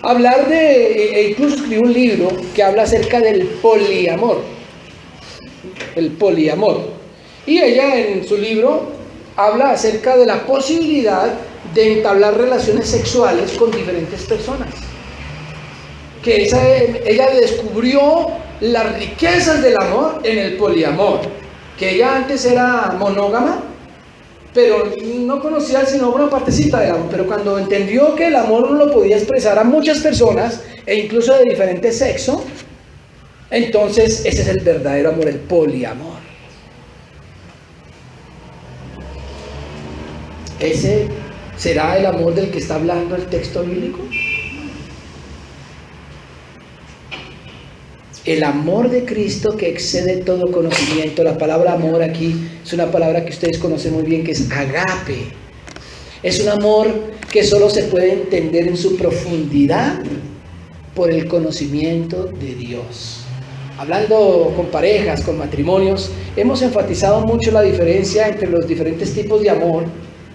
A: Hablar e incluso escribió un libro que habla acerca del poliamor. El poliamor. Y ella en su libro habla acerca de la posibilidad de entablar relaciones sexuales con diferentes personas. Que ella descubrió las riquezas del amor en el poliamor. Que ella antes era monógama, pero no conocía sino una partecita del amor. Pero cuando entendió que el amor no lo podía expresar a muchas personas, e incluso de diferente sexo, entonces ese es el verdadero amor, el poliamor. ¿Ese será el amor del que está hablando el texto bíblico? El amor de Cristo que excede todo conocimiento. La palabra amor aquí es una palabra que ustedes conocen muy bien, que es agape. Es un amor que solo se puede entender en su profundidad por el conocimiento de Dios. Hablando con parejas, con matrimonios, hemos enfatizado mucho la diferencia entre los diferentes tipos de amor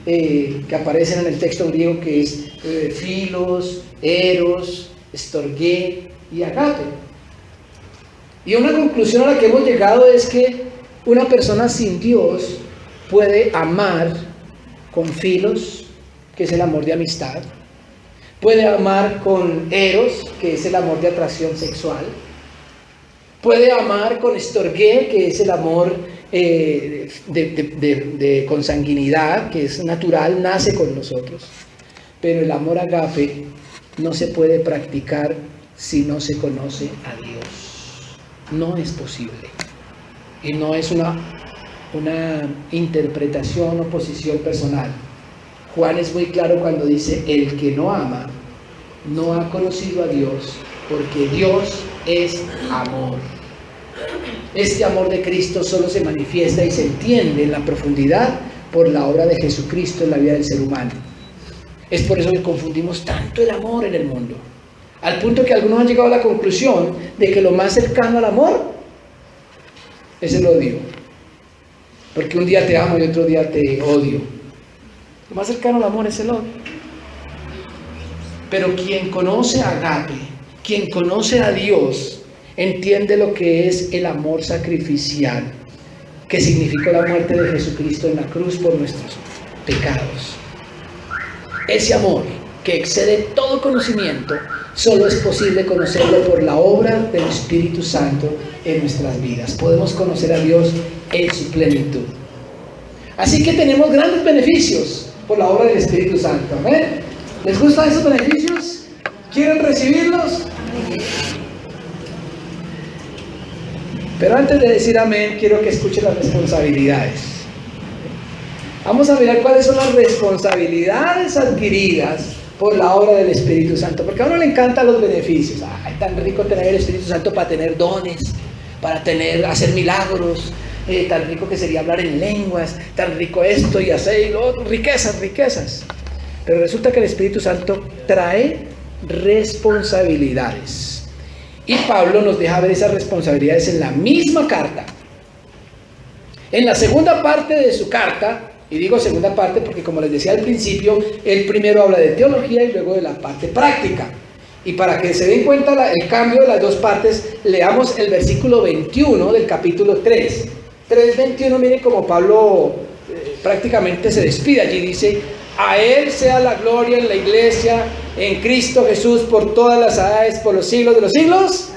A: que aparecen en el texto griego, que es filos, eros, storge y agape. Y una conclusión a la que hemos llegado es que una persona sin Dios puede amar con filos, que es el amor de amistad, puede amar con eros, que es el amor de atracción sexual, puede amar con storge, que es el amor de consanguinidad, que es natural, nace con nosotros. Pero el amor agape no se puede practicar si no se conoce a Dios. No es posible. Y no es una interpretación o posición personal. Juan es muy claro cuando dice: el que no ama no ha conocido a Dios, porque Dios es amor. Este amor de Cristo solo se manifiesta y se entiende en la profundidad por la obra de Jesucristo en la vida del ser humano. Es por eso que confundimos tanto el amor en el mundo, al punto que algunos han llegado a la conclusión de que lo más cercano al amor es el odio, porque un día te amo y otro día te odio. Lo más cercano al amor es el odio. Pero quien conoce a agape, quien conoce a Dios, entiende lo que es el amor sacrificial, que significó la muerte de Jesucristo en la cruz por nuestros pecados. Ese amor, que excede todo conocimiento, solo es posible conocerlo por la obra del Espíritu Santo en nuestras vidas. Podemos conocer a Dios en su plenitud. Así que tenemos grandes beneficios por la obra del Espíritu Santo. ¿Amén? ¿Les gustan esos beneficios? ¿Quieren recibirlos? Pero antes de decir amén, quiero que escuchen las responsabilidades. Vamos a mirar cuáles son las responsabilidades adquiridas por la obra del Espíritu Santo. Porque a uno le encantan los beneficios. Ay, tan rico tener el Espíritu Santo para tener dones, para hacer milagros. Tan rico que sería hablar en lenguas. Tan rico esto y hacer y lo otro. Riquezas, riquezas. Pero resulta que el Espíritu Santo trae responsabilidades. Y Pablo nos deja ver esas responsabilidades en la misma carta. En la segunda parte de su carta, y digo segunda parte porque, como les decía al principio, él primero habla de teología y luego de la parte práctica. Y para que se den cuenta el cambio de las dos partes, leamos el versículo 21 del capítulo 3. 3:21, miren cómo Pablo prácticamente se despide allí. Dice: a Él sea la gloria en la iglesia, en Cristo Jesús, por todas las edades, por los siglos de los siglos.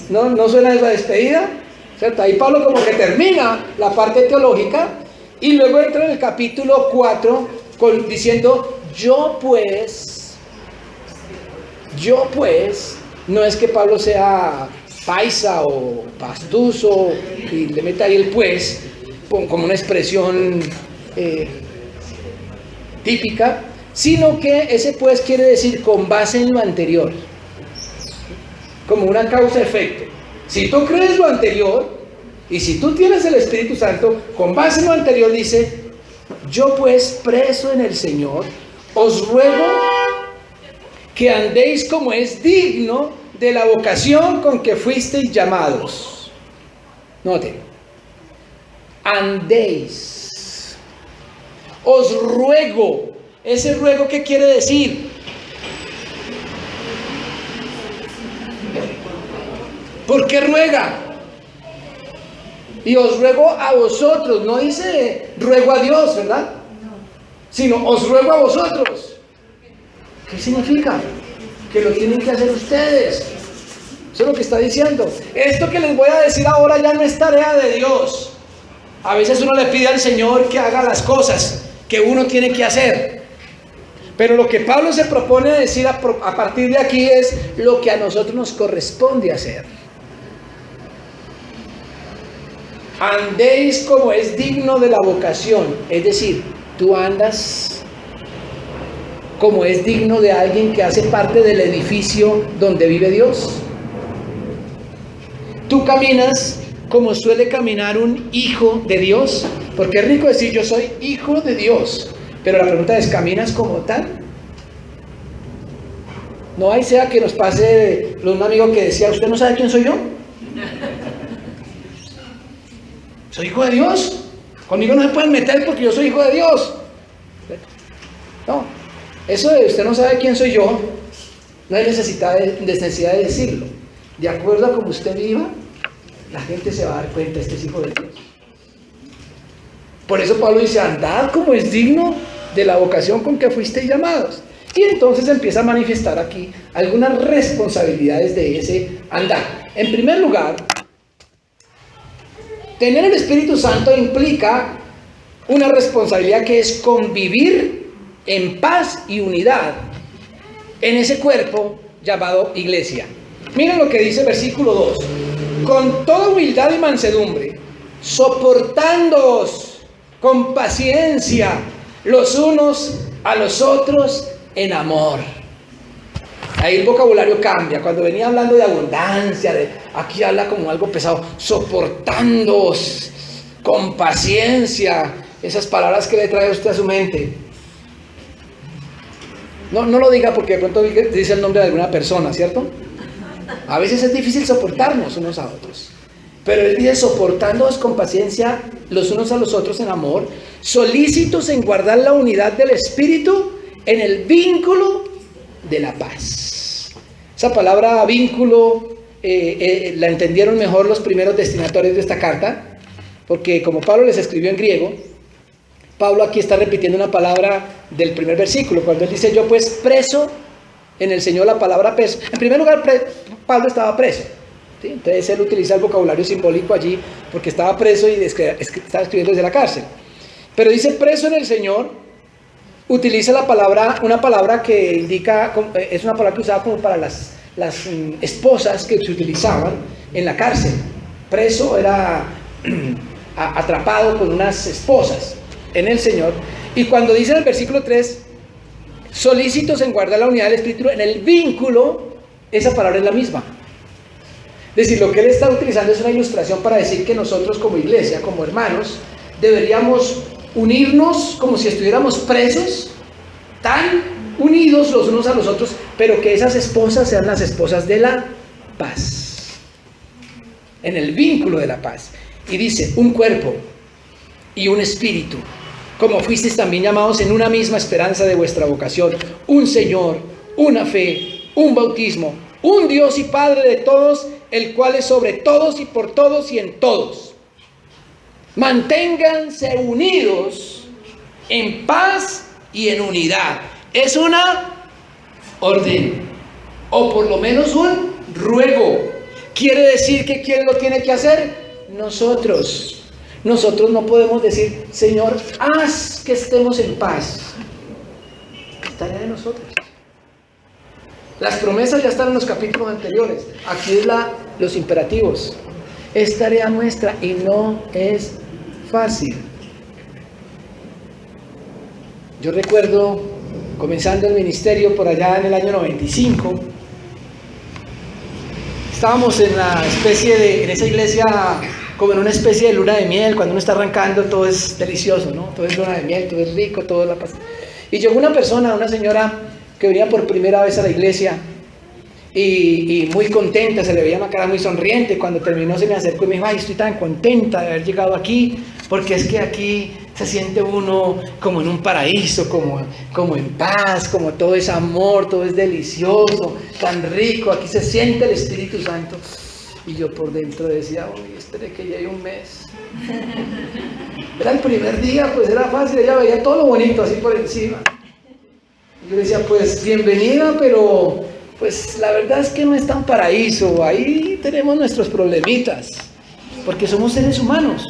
A: Amén. ¿No suena esa despedida? ¿Cierto? Ahí Pablo como que termina la parte teológica y luego entra en el capítulo 4 diciendo: yo pues, no es que Pablo sea paisa o pastuso y le meta ahí el pues, como una expresión típica, sino que ese pues quiere decir con base en lo anterior, como una causa-efecto. Si tú crees lo anterior y si tú tienes el Espíritu Santo, con base en lo anterior dice: yo pues, preso en el Señor, os ruego que andéis como es digno de la vocación con que fuisteis llamados. Noten, andéis. Os ruego. ¿Ese ruego qué quiere decir? ¿Por qué ruega? Y os ruego a vosotros. No dice ruego a Dios, ¿verdad? Sino os ruego a vosotros. ¿Qué significa? Que lo tienen que hacer ustedes. Eso es lo que está diciendo. Esto que les voy a decir ahora ya no es tarea de Dios. A veces uno le pide al Señor que haga las cosas que uno tiene que hacer. Pero lo que Pablo se propone decir a partir de aquí es lo que a nosotros nos corresponde hacer. Andéis como es digno de la vocación. Es decir, tú andas como es digno de alguien que hace parte del edificio donde vive Dios. Tú caminas como suele caminar un hijo de Dios, porque es rico decir yo soy hijo de Dios, pero la pregunta es, ¿caminas como tal? No hay sea que nos pase un amigo que decía: ¿usted no sabe quién soy yo? Soy hijo de Dios. Conmigo no se pueden meter porque yo soy hijo de Dios. Eso de usted no sabe quién soy yo, no hay necesidad de decirlo. De acuerdo a cómo usted viva, la gente se va a dar cuenta, este es hijo de Dios. Por eso Pablo dice, andad como es digno de la vocación con que fuisteis llamados. Y entonces empieza a manifestar aquí algunas responsabilidades de ese andar. En primer lugar, tener el Espíritu Santo implica una responsabilidad que es convivir en paz y unidad en ese cuerpo llamado iglesia. Miren lo que dice el versículo 2. Con toda humildad y mansedumbre, soportándoos con paciencia los unos a los otros en amor. Ahí el vocabulario cambia. Cuando venía hablando de abundancia, aquí habla como algo pesado. Soportándoos con paciencia. Esas palabras que le trae usted a su mente. No lo diga porque de pronto dice el nombre de alguna persona, ¿cierto? A veces es difícil soportarnos unos a otros. Pero él dice, soportándoos con paciencia los unos a los otros en amor, solícitos en guardar la unidad del Espíritu en el vínculo de la paz. Esa palabra vínculo la entendieron mejor los primeros destinatarios de esta carta, porque como Pablo les escribió en griego, Pablo aquí está repitiendo una palabra del primer versículo, cuando él dice, yo pues preso en el Señor, la palabra preso. En primer lugar, Pablo estaba preso. ¿Sí? Entonces él utiliza el vocabulario simbólico allí porque estaba preso y estaba escribiendo desde la cárcel. Pero dice preso en el Señor, utiliza una palabra que indica, es una palabra que usaba como para las esposas que se utilizaban en la cárcel. Preso era atrapado con unas esposas en el Señor. Y cuando dice en el versículo 3, solícitos en guardar la unidad del Espíritu en el vínculo, esa palabra es la misma. Es decir, lo que él está utilizando es una ilustración para decir que nosotros como iglesia, como hermanos, deberíamos unirnos como si estuviéramos presos, tan unidos los unos a los otros, pero que esas esposas sean las esposas de la paz, en el vínculo de la paz. Y dice, un cuerpo y un espíritu, como fuisteis también llamados en una misma esperanza de vuestra vocación, un Señor, una fe, un bautismo, un Dios y Padre de todos, el cual es sobre todos y por todos y en todos. Manténganse unidos en paz y en unidad. Es una orden, o por lo menos un ruego. ¿Quiere decir que quién lo tiene que hacer? Nosotros. Nosotros no podemos decir, Señor, haz que estemos en paz. Es tarea de nosotros. Las promesas ya están en los capítulos anteriores. Aquí es los imperativos. Es tarea nuestra y no es fácil. Yo recuerdo comenzando el ministerio por allá en el año 95. Estábamos en esa iglesia como en una especie de luna de miel. Cuando uno está arrancando todo es delicioso, ¿no? Todo es luna de miel, todo es rico, todo es la paz. Y llegó una señora que venía por primera vez a la iglesia y muy contenta, se le veía una cara muy sonriente. Cuando terminó se me acercó y me dijo, ay, estoy tan contenta de haber llegado aquí, porque es que aquí se siente uno como en un paraíso, como en paz, como todo es amor, todo es delicioso, tan rico, aquí se siente el Espíritu Santo. Y yo por dentro decía, uy, espere que llegue un mes. Era el primer día, pues era fácil, ella veía todo lo bonito así por encima. Yo decía, pues bienvenida, pero pues la verdad es que no es tan paraíso, ahí tenemos nuestros problemitas, porque somos seres humanos.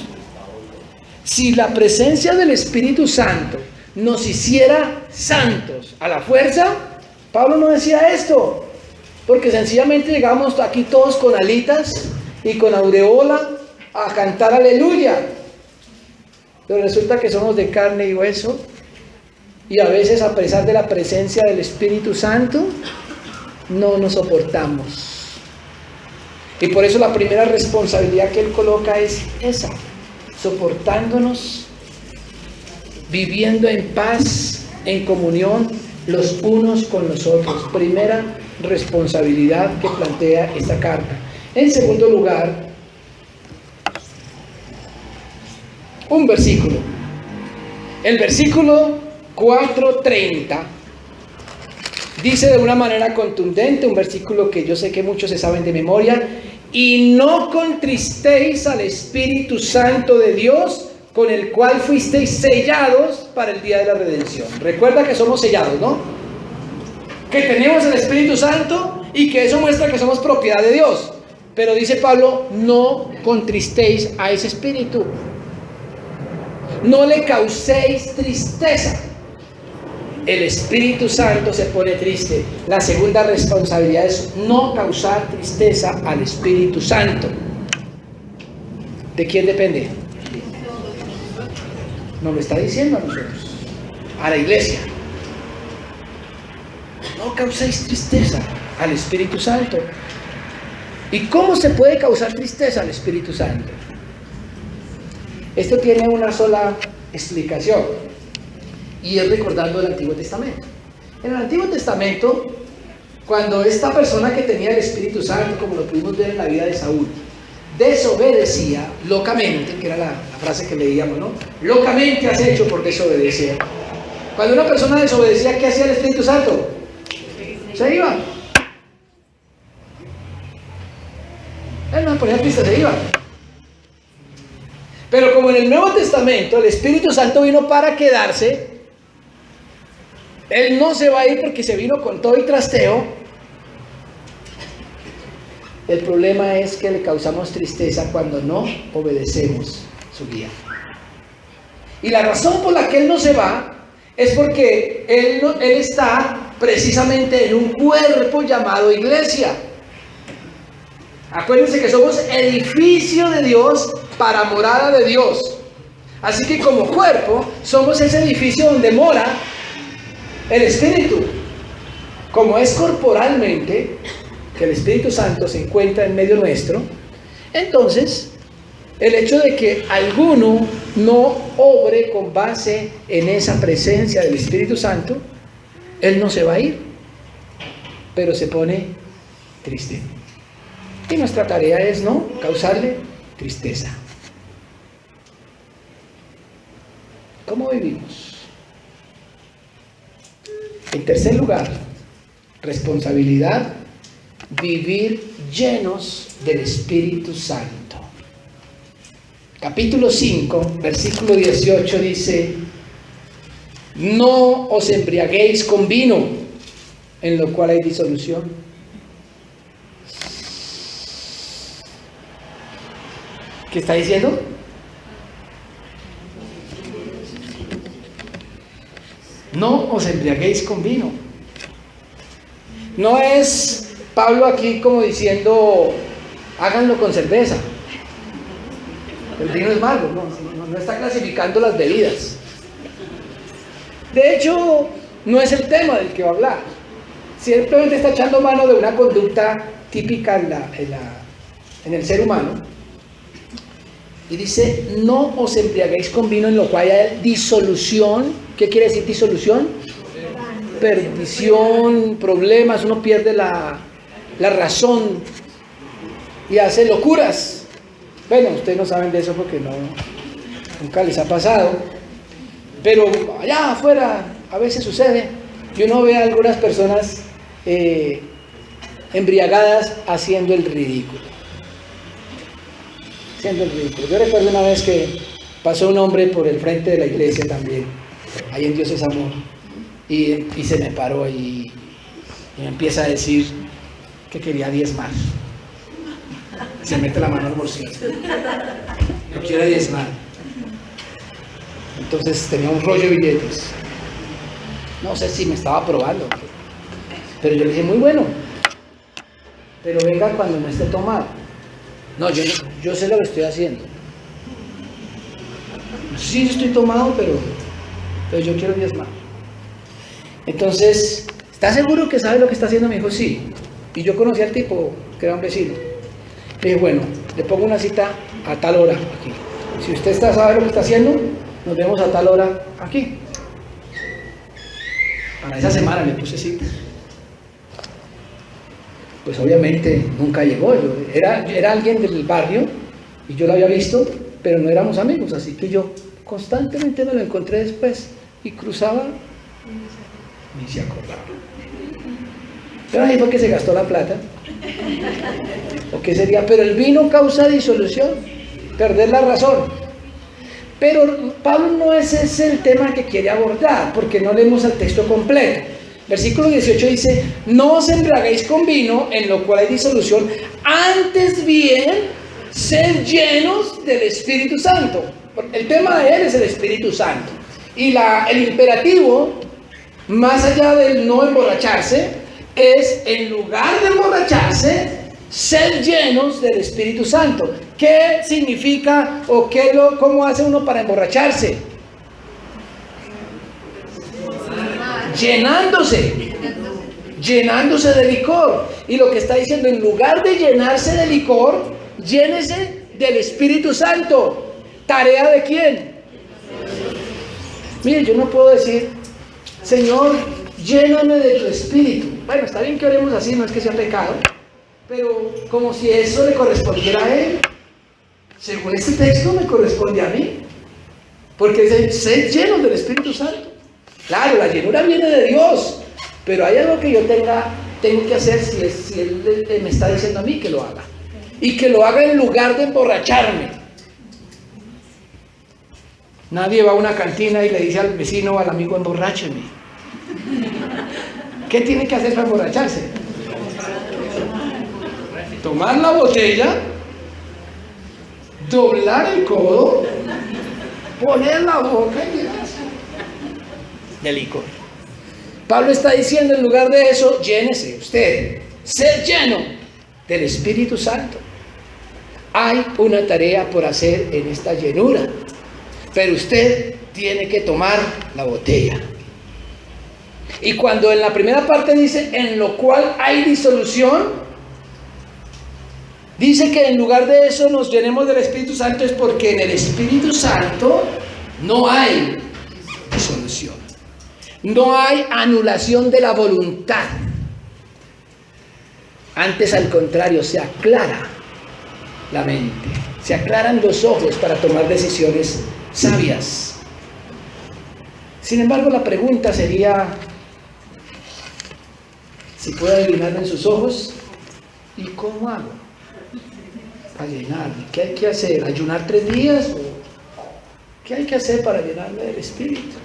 A: Si la presencia del Espíritu Santo nos hiciera santos a la fuerza, Pablo no decía esto, porque sencillamente llegamos aquí todos con alitas y con aureola a cantar aleluya, pero resulta que somos de carne y hueso. Y a veces, a pesar de la presencia del Espíritu Santo, no nos soportamos. Y por eso la primera responsabilidad que él coloca es esa: soportándonos, viviendo en paz, en comunión los unos con los otros. Primera responsabilidad que plantea esta carta. En segundo lugar, un versículo. El versículo 4:30 Dice de una manera contundente, un versículo que yo sé que muchos se saben de memoria: y no contristéis al Espíritu Santo de Dios, con el cual fuisteis sellados para el día de la redención. Recuerda que somos sellados, ¿no? Que tenemos el Espíritu Santo y que eso muestra que somos propiedad de Dios. Pero dice Pablo, no contristéis a ese Espíritu. No le causéis tristeza. El Espíritu Santo se pone triste. La segunda responsabilidad es no causar tristeza al Espíritu Santo. ¿De quién depende? Nos lo está diciendo a nosotros, a la iglesia. No causéis tristeza al Espíritu Santo. ¿Y cómo se puede causar tristeza al Espíritu Santo? Esto tiene una sola explicación, y es recordando el Antiguo Testamento. En el Antiguo Testamento, cuando esta persona que tenía el Espíritu Santo, como lo pudimos ver en la vida de Saúl, desobedecía locamente, que era la frase que leíamos, ¿no? Locamente has hecho por desobedecer. Cuando una persona desobedecía, ¿qué hacía el Espíritu Santo? Se iba. Él no se ponía triste, se iba. Pero como en el Nuevo Testamento el Espíritu Santo vino para quedarse, Él no se va a ir porque se vino con todo y trasteo. El problema es que le causamos tristeza cuando no obedecemos su guía. Y la razón por la que Él no se va es porque Él está precisamente en un cuerpo llamado iglesia. Acuérdense que somos edificio de Dios para morada de Dios. Así que como cuerpo somos ese edificio donde mora el Espíritu. Como es corporalmente que el Espíritu Santo se encuentra en medio nuestro, entonces el hecho de que alguno no obre con base en esa presencia del Espíritu Santo, él no se va a ir, pero se pone triste. Y nuestra tarea es no causarle tristeza. ¿Cómo vivimos? En tercer lugar, responsabilidad: vivir llenos del Espíritu Santo. Capítulo 5, versículo 18 dice: no os embriaguéis con vino, en lo cual hay disolución. ¿Qué está diciendo? No os embriaguéis con vino. No es Pablo aquí como diciendo háganlo con cerveza. El vino es malo, no está clasificando las bebidas. De hecho, no es el tema del que va a hablar. Simplemente está echando mano de una conducta típica en el ser humano. Y dice, no os embriaguéis con vino en lo cual hay disolución. ¿Qué quiere decir disolución? Perdición, problemas, uno pierde la razón y hace locuras. Bueno, ustedes no saben de eso porque nunca les ha pasado, pero allá afuera a veces sucede y uno ve a algunas personas embriagadas haciendo el ridículo. Yo recuerdo una vez que pasó un hombre por el frente de la iglesia también, ahí en Dios es Amor, y se me paró y me empieza a decir que quería diezmar. Se mete la mano al bolsillo, no quiere diezmar. Entonces tenía un rollo de billetes, no sé si me estaba probando, pero yo le dije, muy bueno, pero venga cuando no esté tomado. No, yo sé lo que estoy haciendo. Sí, yo estoy tomado, pero yo quiero diezmar. Entonces, ¿está seguro que sabe lo que está haciendo? Me dijo, sí. Y yo conocí al tipo, que era un vecino. Le dije, bueno, le pongo una cita a tal hora aquí. Si usted sabe lo que está haciendo, nos vemos a tal hora aquí. Para esa semana le puse cita. Pues obviamente nunca llegó. Era alguien del barrio y yo lo había visto, pero no éramos amigos, así que yo constantemente me lo encontré después y cruzaba, ni se acordaba. Pero ahí fue que se gastó la plata. ¿O qué sería? Pero el vino causa disolución, perder la razón. Pero Pablo no ese es el tema que quiere abordar, porque no leemos el texto completo. Versículo 18 dice: no os embriaguéis con vino, en lo cual hay disolución, antes bien, sed llenos del Espíritu Santo. El tema de él es el Espíritu Santo. Y el imperativo, más allá del no emborracharse, es en lugar de emborracharse, ser llenos del Espíritu Santo. ¿Qué significa o cómo hace uno para emborracharse? Llenándose de licor. Y lo que está diciendo, en lugar de llenarse de licor, llénese del Espíritu Santo. ¿Tarea de quién? Mire, yo no puedo decir: Señor, lléname de tu Espíritu. Bueno, está bien que oremos así, no es que sea pecado, pero como si eso le correspondiera a Él. Según este texto me corresponde a mí, porque dice: sed llenos del Espíritu Santo. Claro, la llenura viene de Dios, pero hay algo que yo tengo que hacer si Él me está diciendo a mí que lo haga. Y que lo haga en lugar de emborracharme. Nadie va a una cantina y le dice al vecino o al amigo: emborrácheme. ¿Qué tiene que hacer para emborracharse? Tomar la botella, doblar el codo, poner la boca y llenarse de licor. Pablo está diciendo, en lugar de eso, llénese usted, ser lleno del Espíritu Santo. Hay una tarea por hacer en esta llenura, pero usted tiene que tomar la botella. Y cuando en la primera parte dice: en lo cual hay disolución, dice que en lugar de eso nos llenemos del Espíritu Santo, es porque en el Espíritu Santo no hay disolución. No hay anulación de la voluntad. Antes, al contrario, se aclara la mente, se aclaran los ojos para tomar decisiones sabias. Sin embargo, la pregunta sería: si puedo adivinarme en sus ojos, ¿y cómo hago para llenarme? ¿Qué hay que hacer? ¿Ayunar 3 días? ¿O qué hay que hacer para llenarme del Espíritu?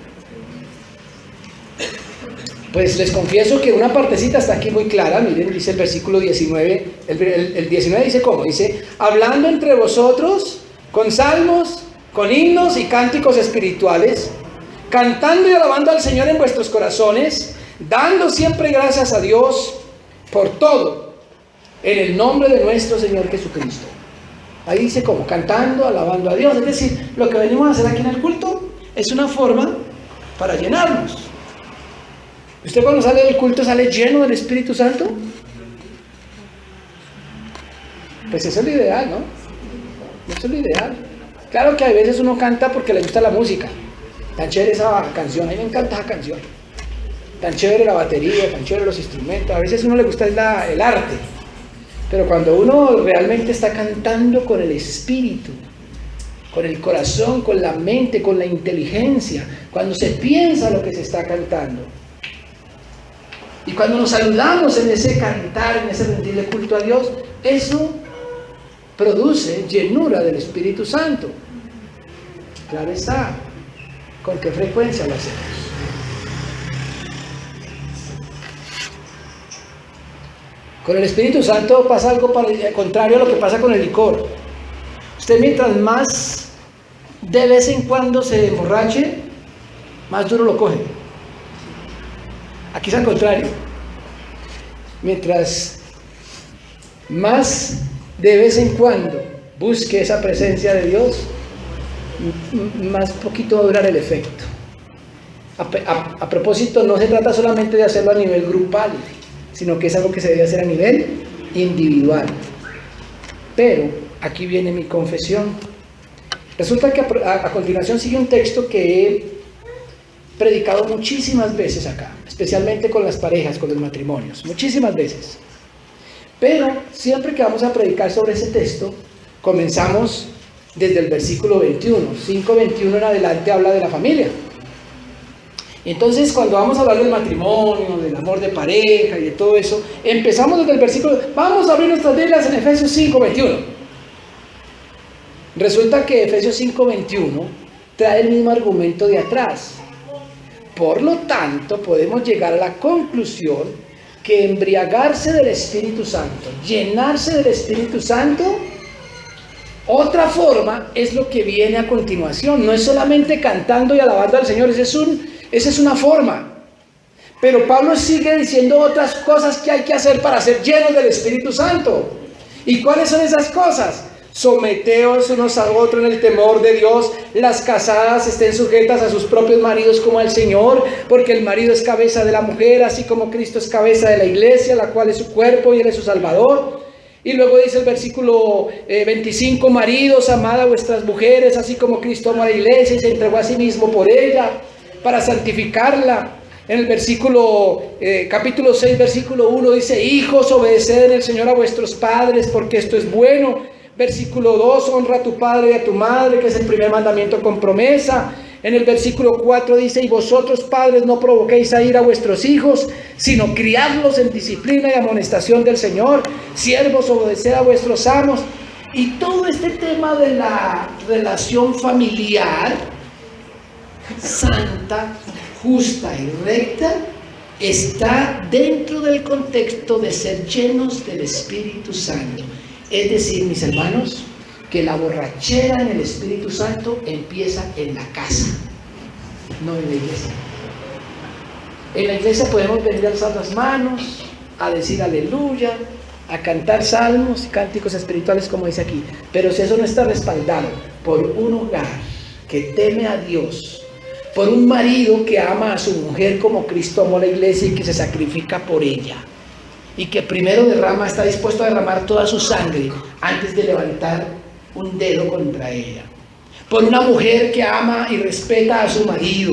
A: Pues les confieso que una partecita está aquí muy clara. Miren, dice el versículo 19. El 19 dice ¿cómo? Dice: hablando entre vosotros con salmos, con himnos y cánticos espirituales, cantando y alabando al Señor en vuestros corazones, dando siempre gracias a Dios por todo, en el nombre de nuestro Señor Jesucristo. Ahí dice ¿cómo? Cantando, alabando a Dios. Es decir, lo que venimos a hacer aquí en el culto es una forma para llenarnos. ¿Usted cuando sale del culto sale lleno del Espíritu Santo? Pues eso es lo ideal, ¿no? Eso es lo ideal. Claro que a veces uno canta porque le gusta la música. Tan chévere esa canción, a mí me encanta esa canción. Tan chévere la batería, tan chévere los instrumentos. A veces a uno le gusta el arte. Pero cuando uno realmente está cantando con el espíritu, con el corazón, con la mente, con la inteligencia, cuando se piensa lo que se está cantando, y cuando nos saludamos en ese cantar, en ese rendirle culto a Dios, eso produce llenura del Espíritu Santo. Claro está, ¿con qué frecuencia lo hacemos? Con el Espíritu Santo pasa algo contrario a lo que pasa con el licor. Usted mientras más de vez en cuando se emborrache, más duro lo coge. Aquí es al contrario. Mientras más de vez en cuando busque esa presencia de Dios, más poquito va a durar el efecto. A propósito, no se trata solamente de hacerlo a nivel grupal, sino que es algo que se debe hacer a nivel individual. Pero aquí viene mi confesión. Resulta que a continuación sigue un texto que he predicado muchísimas veces acá, especialmente con las parejas, con los matrimonios, muchísimas veces. Pero siempre que vamos a predicar sobre ese texto, comenzamos desde el versículo 21. 5:21 en adelante habla de la familia. Entonces, cuando vamos a hablar del matrimonio, del amor de pareja y de todo eso, empezamos desde el versículo, vamos a abrir nuestras Biblias en Efesios 5:21. Resulta que Efesios 5:21 trae el mismo argumento de atrás. Por lo tanto, podemos llegar a la conclusión que embriagarse del Espíritu Santo, llenarse del Espíritu Santo, otra forma es lo que viene a continuación. No es solamente cantando y alabando al Señor, esa es una forma. Pero Pablo sigue diciendo otras cosas que hay que hacer para ser llenos del Espíritu Santo. ¿Y cuáles son esas cosas? Someteos unos a otros en el temor de Dios. Las casadas estén sujetas a sus propios maridos como al Señor, porque el marido es cabeza de la mujer, así como Cristo es cabeza de la iglesia, la cual es su cuerpo y Él es su Salvador. Y luego dice el versículo 25, maridos, amad a vuestras mujeres, así como Cristo amó a la iglesia y se entregó a sí mismo por ella, para santificarla. En el capítulo 6, versículo 1 dice, hijos, obedeced en el Señor a vuestros padres, porque esto es bueno. Versículo 2, honra a tu padre y a tu madre, que es el primer mandamiento con promesa. En el versículo 4 dice, y vosotros padres no provoquéis a ira a vuestros hijos, sino criadlos en disciplina y amonestación del Señor. Siervos, obedeced a vuestros amos. Y todo este tema de la relación familiar, santa, justa y recta, está dentro del contexto de ser llenos del Espíritu Santo. Es decir, mis hermanos, que la borrachera en el Espíritu Santo empieza en la casa, no en la iglesia. En la iglesia podemos venir a alzar las manos, a decir aleluya, a cantar salmos y cánticos espirituales como dice aquí. Pero si eso no está respaldado por un hogar que teme a Dios, por un marido que ama a su mujer como Cristo amó a la iglesia y que se sacrifica por ella, y que primero está dispuesto a derramar toda su sangre antes de levantar un dedo contra ella, por una mujer que ama y respeta a su marido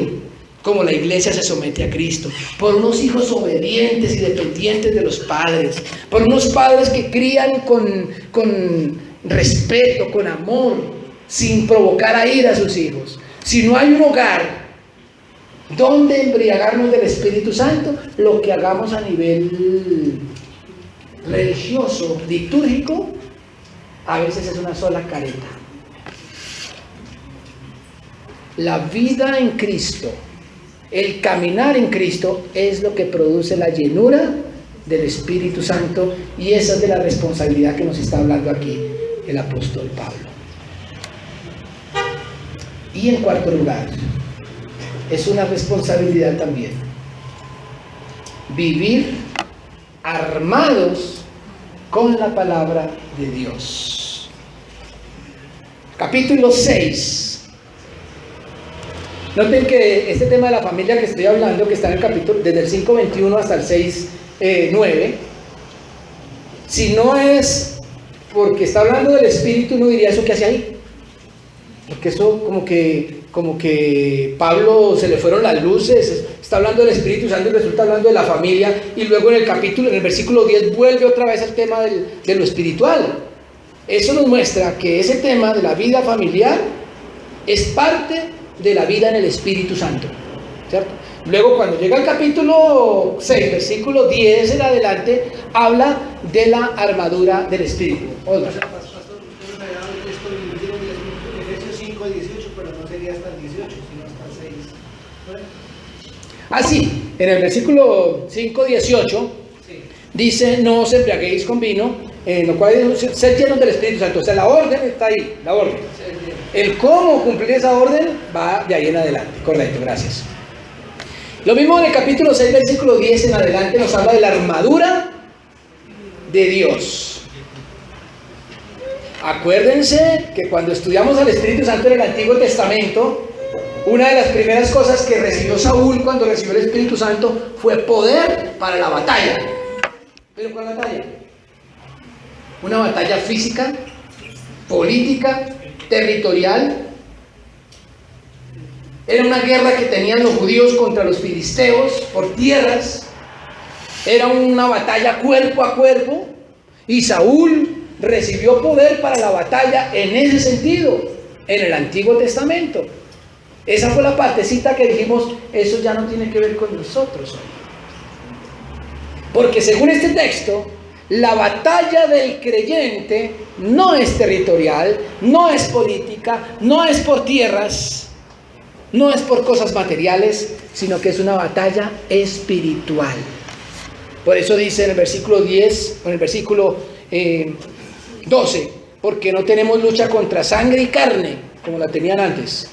A: como la iglesia se somete a Cristo, por unos hijos obedientes y dependientes de los padres, por unos padres que crían con respeto, con amor, sin provocar a ira a sus hijos. Si no hay un hogar donde embriagarnos del Espíritu Santo, lo que hagamos a nivel religioso, litúrgico, a veces es una sola careta. La vida en Cristo, el caminar en Cristo, es lo que produce la llenura del Espíritu Santo, y esa es de la responsabilidad que nos está hablando aquí el apóstol Pablo. Y en cuarto lugar, es una responsabilidad también vivir armados con la palabra de Dios. Capítulo 6. Noten que este tema de la familia que estoy hablando, que está en el capítulo desde el 5:21 hasta el 6:9, si no es porque está hablando del Espíritu, uno diría, ¿eso qué hace ahí? Porque eso como que Pablo se le fueron las luces, está hablando del Espíritu Santo y resulta hablando de la familia, y luego en el versículo 10 vuelve otra vez al tema de lo espiritual. Eso nos muestra que ese tema de la vida familiar es parte de la vida en el Espíritu Santo, ¿cierto? Luego cuando llega al capítulo 6, versículo 10 en adelante, habla de la armadura del Espíritu. Otra. Así, en el versículo 5:18 dice, no os embriaguéis con vino, lo cual es ser llenos del Espíritu Santo. O sea, la orden está ahí, la orden. El cómo cumplir esa orden va de ahí en adelante. Correcto, gracias. Lo mismo en el capítulo 6, versículo 10 en adelante, nos habla de la armadura de Dios. Acuérdense que cuando estudiamos al Espíritu Santo en el Antiguo Testamento, una de las primeras cosas que recibió Saúl cuando recibió el Espíritu Santo fue poder para la batalla. ¿Pero cuál batalla? Una batalla física, política, territorial. Era una guerra que tenían los judíos contra los filisteos por tierras. Era una batalla cuerpo a cuerpo, y Saúl recibió poder para la batalla en ese sentido, en el Antiguo Testamento. Esa fue la partecita que dijimos, eso ya no tiene que ver con nosotros hoy. Porque según este texto, la batalla del creyente no es territorial, no es política, no es por tierras, no es por cosas materiales, sino que es una batalla espiritual. Por eso dice en el versículo 10, o en el versículo 12, porque no tenemos lucha contra sangre y carne, como la tenían antes,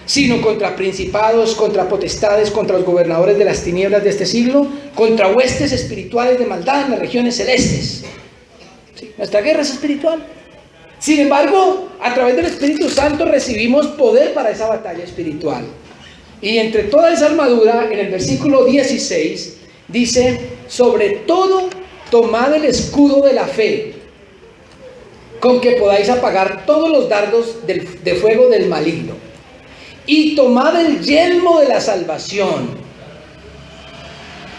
A: sino contra principados, contra potestades, contra los gobernadores de las tinieblas de este siglo, contra huestes espirituales de maldad en las regiones celestes. ¿Sí? Nuestra guerra es espiritual. Sin embargo, a través del Espíritu Santo recibimos poder para esa batalla espiritual. Y entre toda esa armadura, en el versículo 16, dice, sobre todo, tomad el escudo de la fe, con que podáis apagar todos los dardos de fuego del maligno. Y tomad el yelmo de la salvación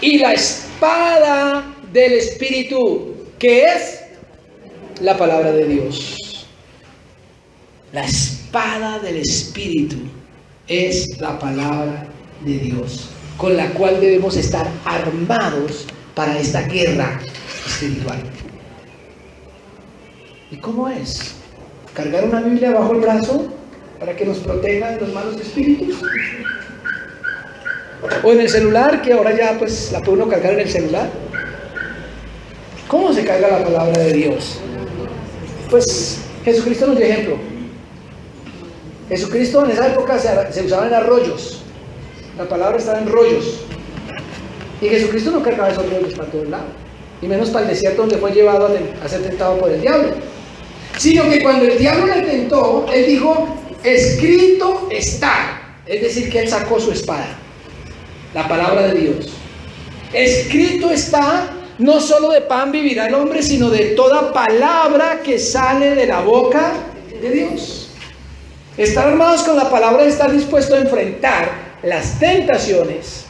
A: y la espada del Espíritu, que es la palabra de Dios. La espada del Espíritu es la palabra de Dios, con la cual debemos estar armados para esta guerra espiritual. ¿Y cómo es? ¿Cargar una Biblia bajo el brazo para que nos proteja de los malos espíritus? O en el celular, que ahora ya pues la puede uno cargar en el celular. ¿Cómo se carga la palabra de Dios? Pues Jesucristo nos dio ejemplo. Jesucristo en esa época se usaban en rollos. La palabra estaba en rollos. Y Jesucristo no cargaba esos rollos para todos lados, y menos para el desierto donde fue llevado a ser tentado por el diablo. Sino que cuando el diablo le tentó, él dijo, escrito está. Es decir, que él sacó su espada, la palabra de Dios. Escrito está, no solo de pan vivirá el hombre, sino de toda palabra que sale de la boca de Dios. Estar armados con la palabra es estar dispuesto a enfrentar las tentaciones,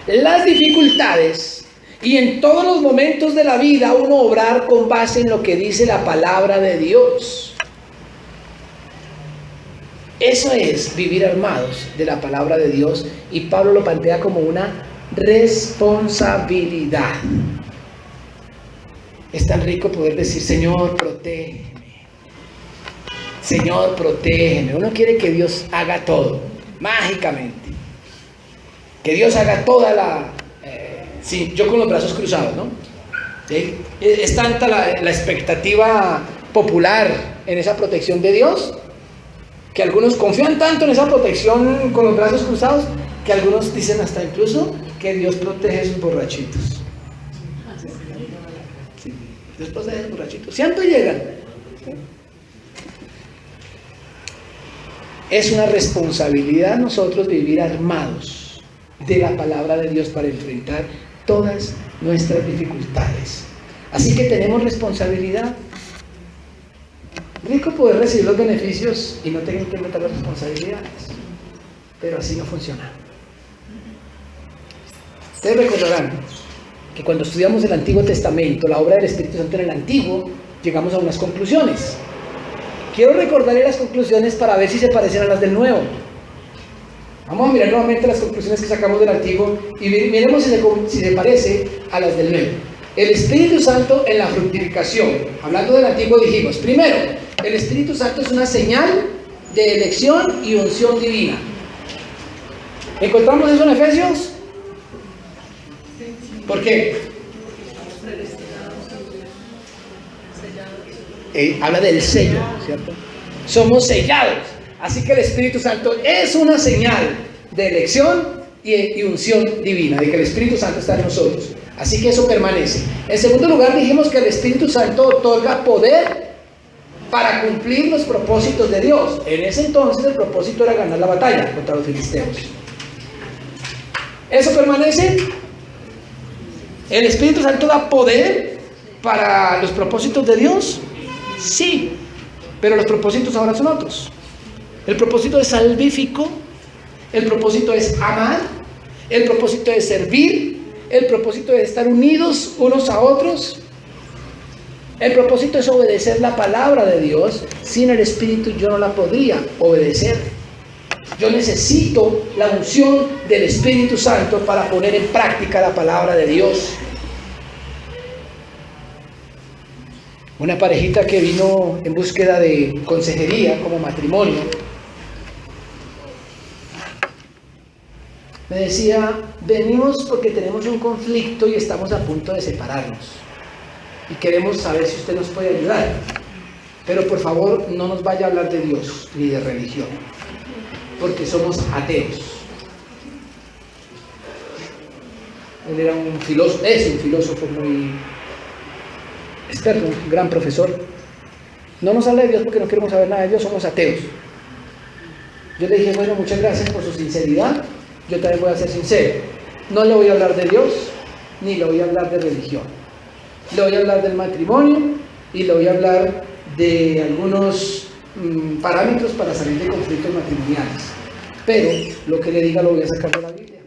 A: las dificultades, y en todos los momentos de la vida uno obrar con base en lo que dice la palabra de Dios. Eso es vivir armados de la palabra de Dios, y Pablo lo plantea como una responsabilidad. Es tan rico poder decir, Señor, protégeme. Señor, protégeme. Uno quiere que Dios haga todo, mágicamente. Que Dios haga toda la... sí, yo con los brazos cruzados, ¿no? ¿Sí? Es tanta la expectativa popular en esa protección de Dios, que algunos confían tanto en esa protección con los brazos cruzados, que algunos dicen hasta incluso que Dios protege a sus borrachitos. Sí, Dios protege a sus borrachitos. ¿Cuánto llegan? ¿Sí? Es una responsabilidad nosotros vivir armados de la palabra de Dios para enfrentar todas nuestras dificultades. Así que tenemos responsabilidad. Rico poder recibir los beneficios y no tener que meter las responsabilidades, pero así no funciona. Ustedes recordarán que cuando estudiamos el Antiguo Testamento, la obra del Espíritu Santo en el Antiguo, llegamos a unas conclusiones. Quiero recordarles las conclusiones para ver si se parecen a las del Nuevo. Vamos a mirar nuevamente las conclusiones que sacamos del Antiguo y miremos si se parece a las del Nuevo. El Espíritu Santo en la fructificación. Hablando del Antiguo dijimos, primero, el Espíritu Santo es una señal de elección y unción divina. ¿Encontramos eso en Efesios? ¿Por qué? Habla del sello, ¿cierto? Somos sellados. Así que el Espíritu Santo es una señal de elección y unción divina, de que el Espíritu Santo está en nosotros. Así que eso permanece. En segundo lugar, dijimos que el Espíritu Santo otorga poder para cumplir los propósitos de Dios. En ese entonces el propósito era ganar la batalla contra los filisteos. ¿Eso permanece? ¿El Espíritu Santo da poder para los propósitos de Dios? Sí, pero los propósitos ahora son otros. El propósito es salvífico, el propósito es amar, el propósito es servir, el propósito es estar unidos unos a otros. El propósito es obedecer la palabra de Dios. Sin el Espíritu yo no la podría obedecer. Yo necesito la unción del Espíritu Santo para poner en práctica la palabra de Dios. Una parejita que vino en búsqueda de consejería como matrimonio, me decía, venimos porque tenemos un conflicto y estamos a punto de separarnos. Y queremos saber si usted nos puede ayudar. Pero por favor, no nos vaya a hablar de Dios ni de religión, porque somos ateos. Él era un filósofo, es un filósofo muy experto, un gran profesor. No nos habla de Dios porque no queremos saber nada de Dios, somos ateos. Yo le dije, bueno, muchas gracias por su sinceridad. Yo también voy a ser sincero. No le voy a hablar de Dios, ni le voy a hablar de religión. Le voy a hablar del matrimonio y le voy a hablar de algunos parámetros para salir de conflictos matrimoniales. Pero lo que le diga lo voy a sacar de la Biblia,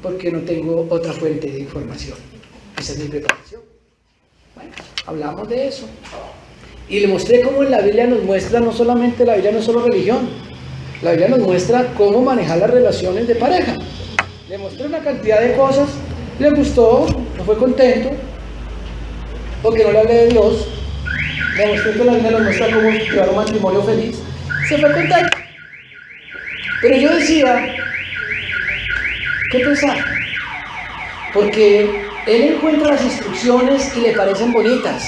A: porque no tengo otra fuente de información. Esa es mi preparación. Bueno, hablamos de eso. Y le mostré cómo en la Biblia nos muestra, no solamente la Biblia no es solo religión, la Biblia nos muestra cómo manejar las relaciones de pareja. Le mostré una cantidad de cosas, le gustó, no fue contento, porque no le hablé de Dios. Le mostré que la Biblia nos muestra cómo llevar un matrimonio feliz, se fue contento. Pero yo decía, ¿qué pensar? Porque él encuentra las instrucciones y le parecen bonitas,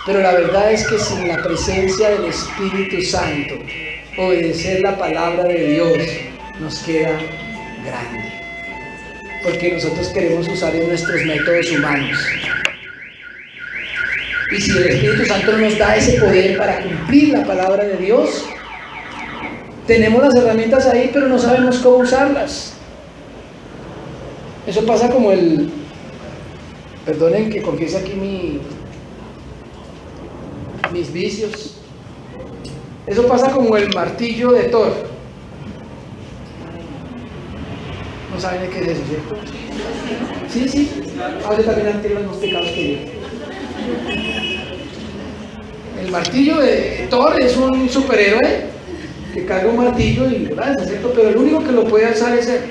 A: pero la verdad es que sin la presencia del Espíritu Santo, obedecer la palabra de Dios nos queda grande, porque nosotros queremos usar en nuestros métodos humanos. Y si el Espíritu Santo no nos da ese poder para cumplir la palabra de Dios, tenemos las herramientas ahí, pero no sabemos cómo usarlas. Eso pasa como perdonen que confiese aquí mis vicios. Eso pasa como el martillo de Thor. No saben de qué es eso, ¿cierto? Sí. Ahora también han tenido los mismos pecados que yo. El martillo de Thor es un superhéroe que carga un martillo y lanza, ¿cierto? Pero el único que lo puede alzar es él.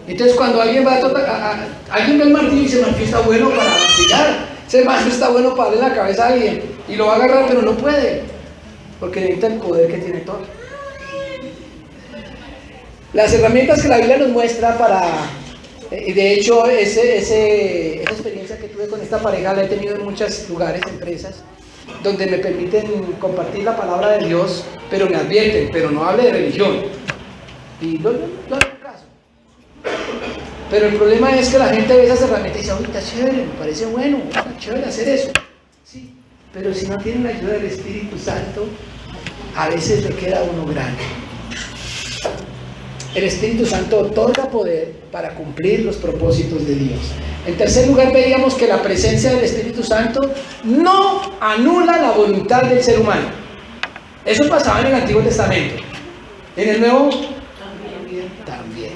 A: Entonces cuando alguien va a tocar, alguien ve el martillo y dice, el martillo está bueno para martillar, ese martillo está bueno para darle la cabeza a alguien, y lo va a agarrar, pero no puede, porque necesita el poder que tiene Thor. Las herramientas que la Biblia nos muestra de hecho, esa experiencia que tuve con esta pareja la he tenido en muchos lugares, empresas, donde me permiten compartir la palabra de Dios, pero me advierten, pero no hable de religión. Y no hago caso. Pero el problema es que la gente ve esas herramientas y dice, está chévere, me parece bueno, está chévere hacer eso. Sí, pero si no tienen la ayuda del Espíritu Santo, a veces le queda a uno grande. El Espíritu Santo otorga poder para cumplir los propósitos de Dios. En tercer lugar, veíamos que la presencia del Espíritu Santo no anula la voluntad del ser humano. Eso pasaba en el Antiguo Testamento. En el Nuevo también.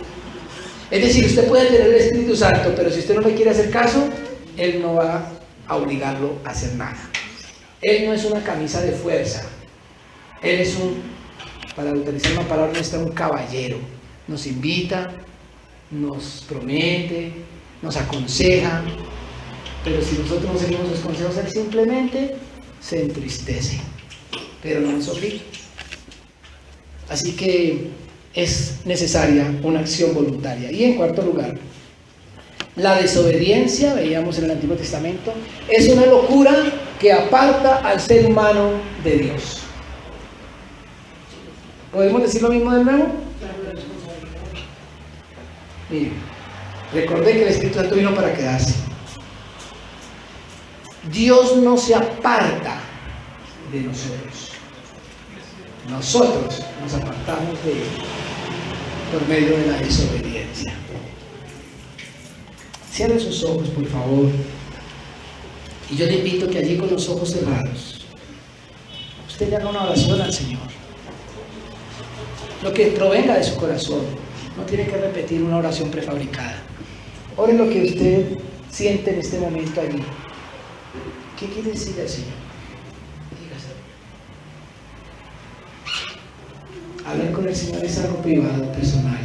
A: Es decir, usted puede tener el Espíritu Santo, pero si usted no le quiere hacer caso, Él no va a obligarlo a hacer nada. Él no es una camisa de fuerza. Él es para utilizar una palabra nuestra, un caballero. Nos invita, nos promete, nos aconseja, pero si nosotros no seguimos sus consejos, Él simplemente se entristece, pero no nos obliga. Así que es necesaria una acción voluntaria. Y en cuarto lugar, la desobediencia, veíamos en el Antiguo Testamento, es una locura que aparta al ser humano de Dios. ¿Podemos decir lo mismo de nuevo? Miren, recordé que el Espíritu Santo vino para quedarse. Dios no se aparta de nosotros. Nosotros nos apartamos de Él por medio de la desobediencia. Cierren sus ojos, por favor. Y yo le invito que allí con los ojos cerrados, usted le haga una oración al Señor. Lo que provenga de su corazón. No tiene que repetir una oración prefabricada. Ore lo que usted siente en este momento allí. ¿Qué quiere decir el Señor? Hablar con el Señor es algo privado, personal,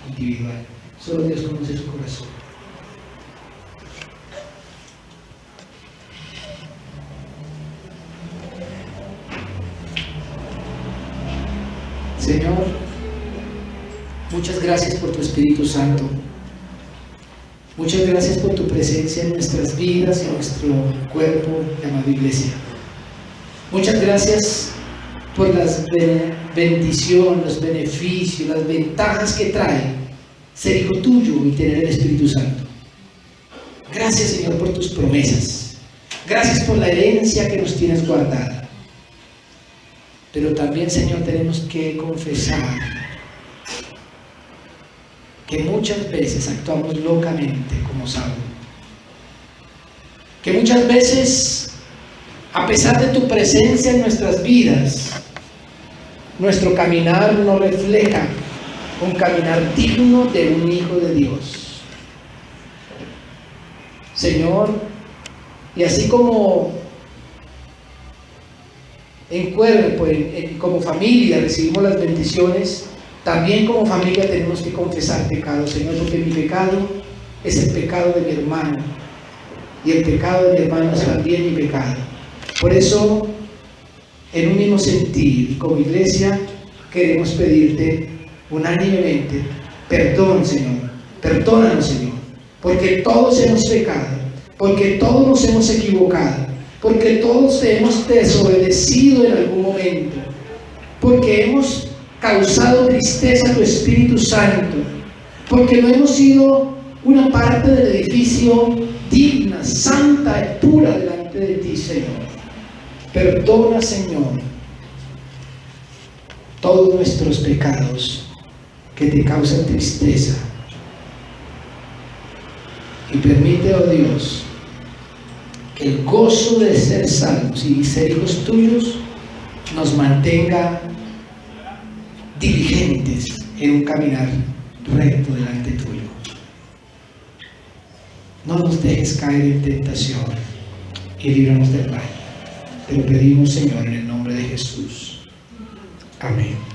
A: individual. Solo Dios conoce su corazón. Señor, muchas gracias por tu Espíritu Santo. Muchas gracias por tu presencia en nuestras vidas y en nuestro cuerpo llamado iglesia. Muchas gracias por las bendiciones, los beneficios, las ventajas que trae ser hijo tuyo y tener el Espíritu Santo. Gracias, Señor, por tus promesas. Gracias por la herencia que nos tienes guardada. Pero también, Señor, tenemos que confesar que muchas veces actuamos locamente como Saúl. Que muchas veces, a pesar de tu presencia en nuestras vidas, nuestro caminar no refleja un caminar digno de un hijo de Dios. Señor, y así como en cuerpo, como familia recibimos las bendiciones, también como familia tenemos que confesar pecados, Señor, porque mi pecado es el pecado de mi hermano y el pecado de mi hermano es también mi pecado. Por eso, en un mismo sentir, como iglesia, queremos pedirte unánimemente perdón, Señor, perdónanos, Señor, porque todos hemos pecado, porque todos nos hemos equivocado, porque todos te hemos desobedecido en algún momento, porque hemos causado tristeza a tu Espíritu Santo, porque no hemos sido una parte del edificio digna, santa y pura delante de ti, Señor. Perdona, Señor, todos nuestros pecados que te causan tristeza y permite, oh Dios, que el gozo de ser salvos y ser hijos tuyos nos mantenga diligentes en un caminar recto delante tuyo. No nos dejes caer en tentación y líbranos del mal. Te lo pedimos, Señor, en el nombre de Jesús. Amén.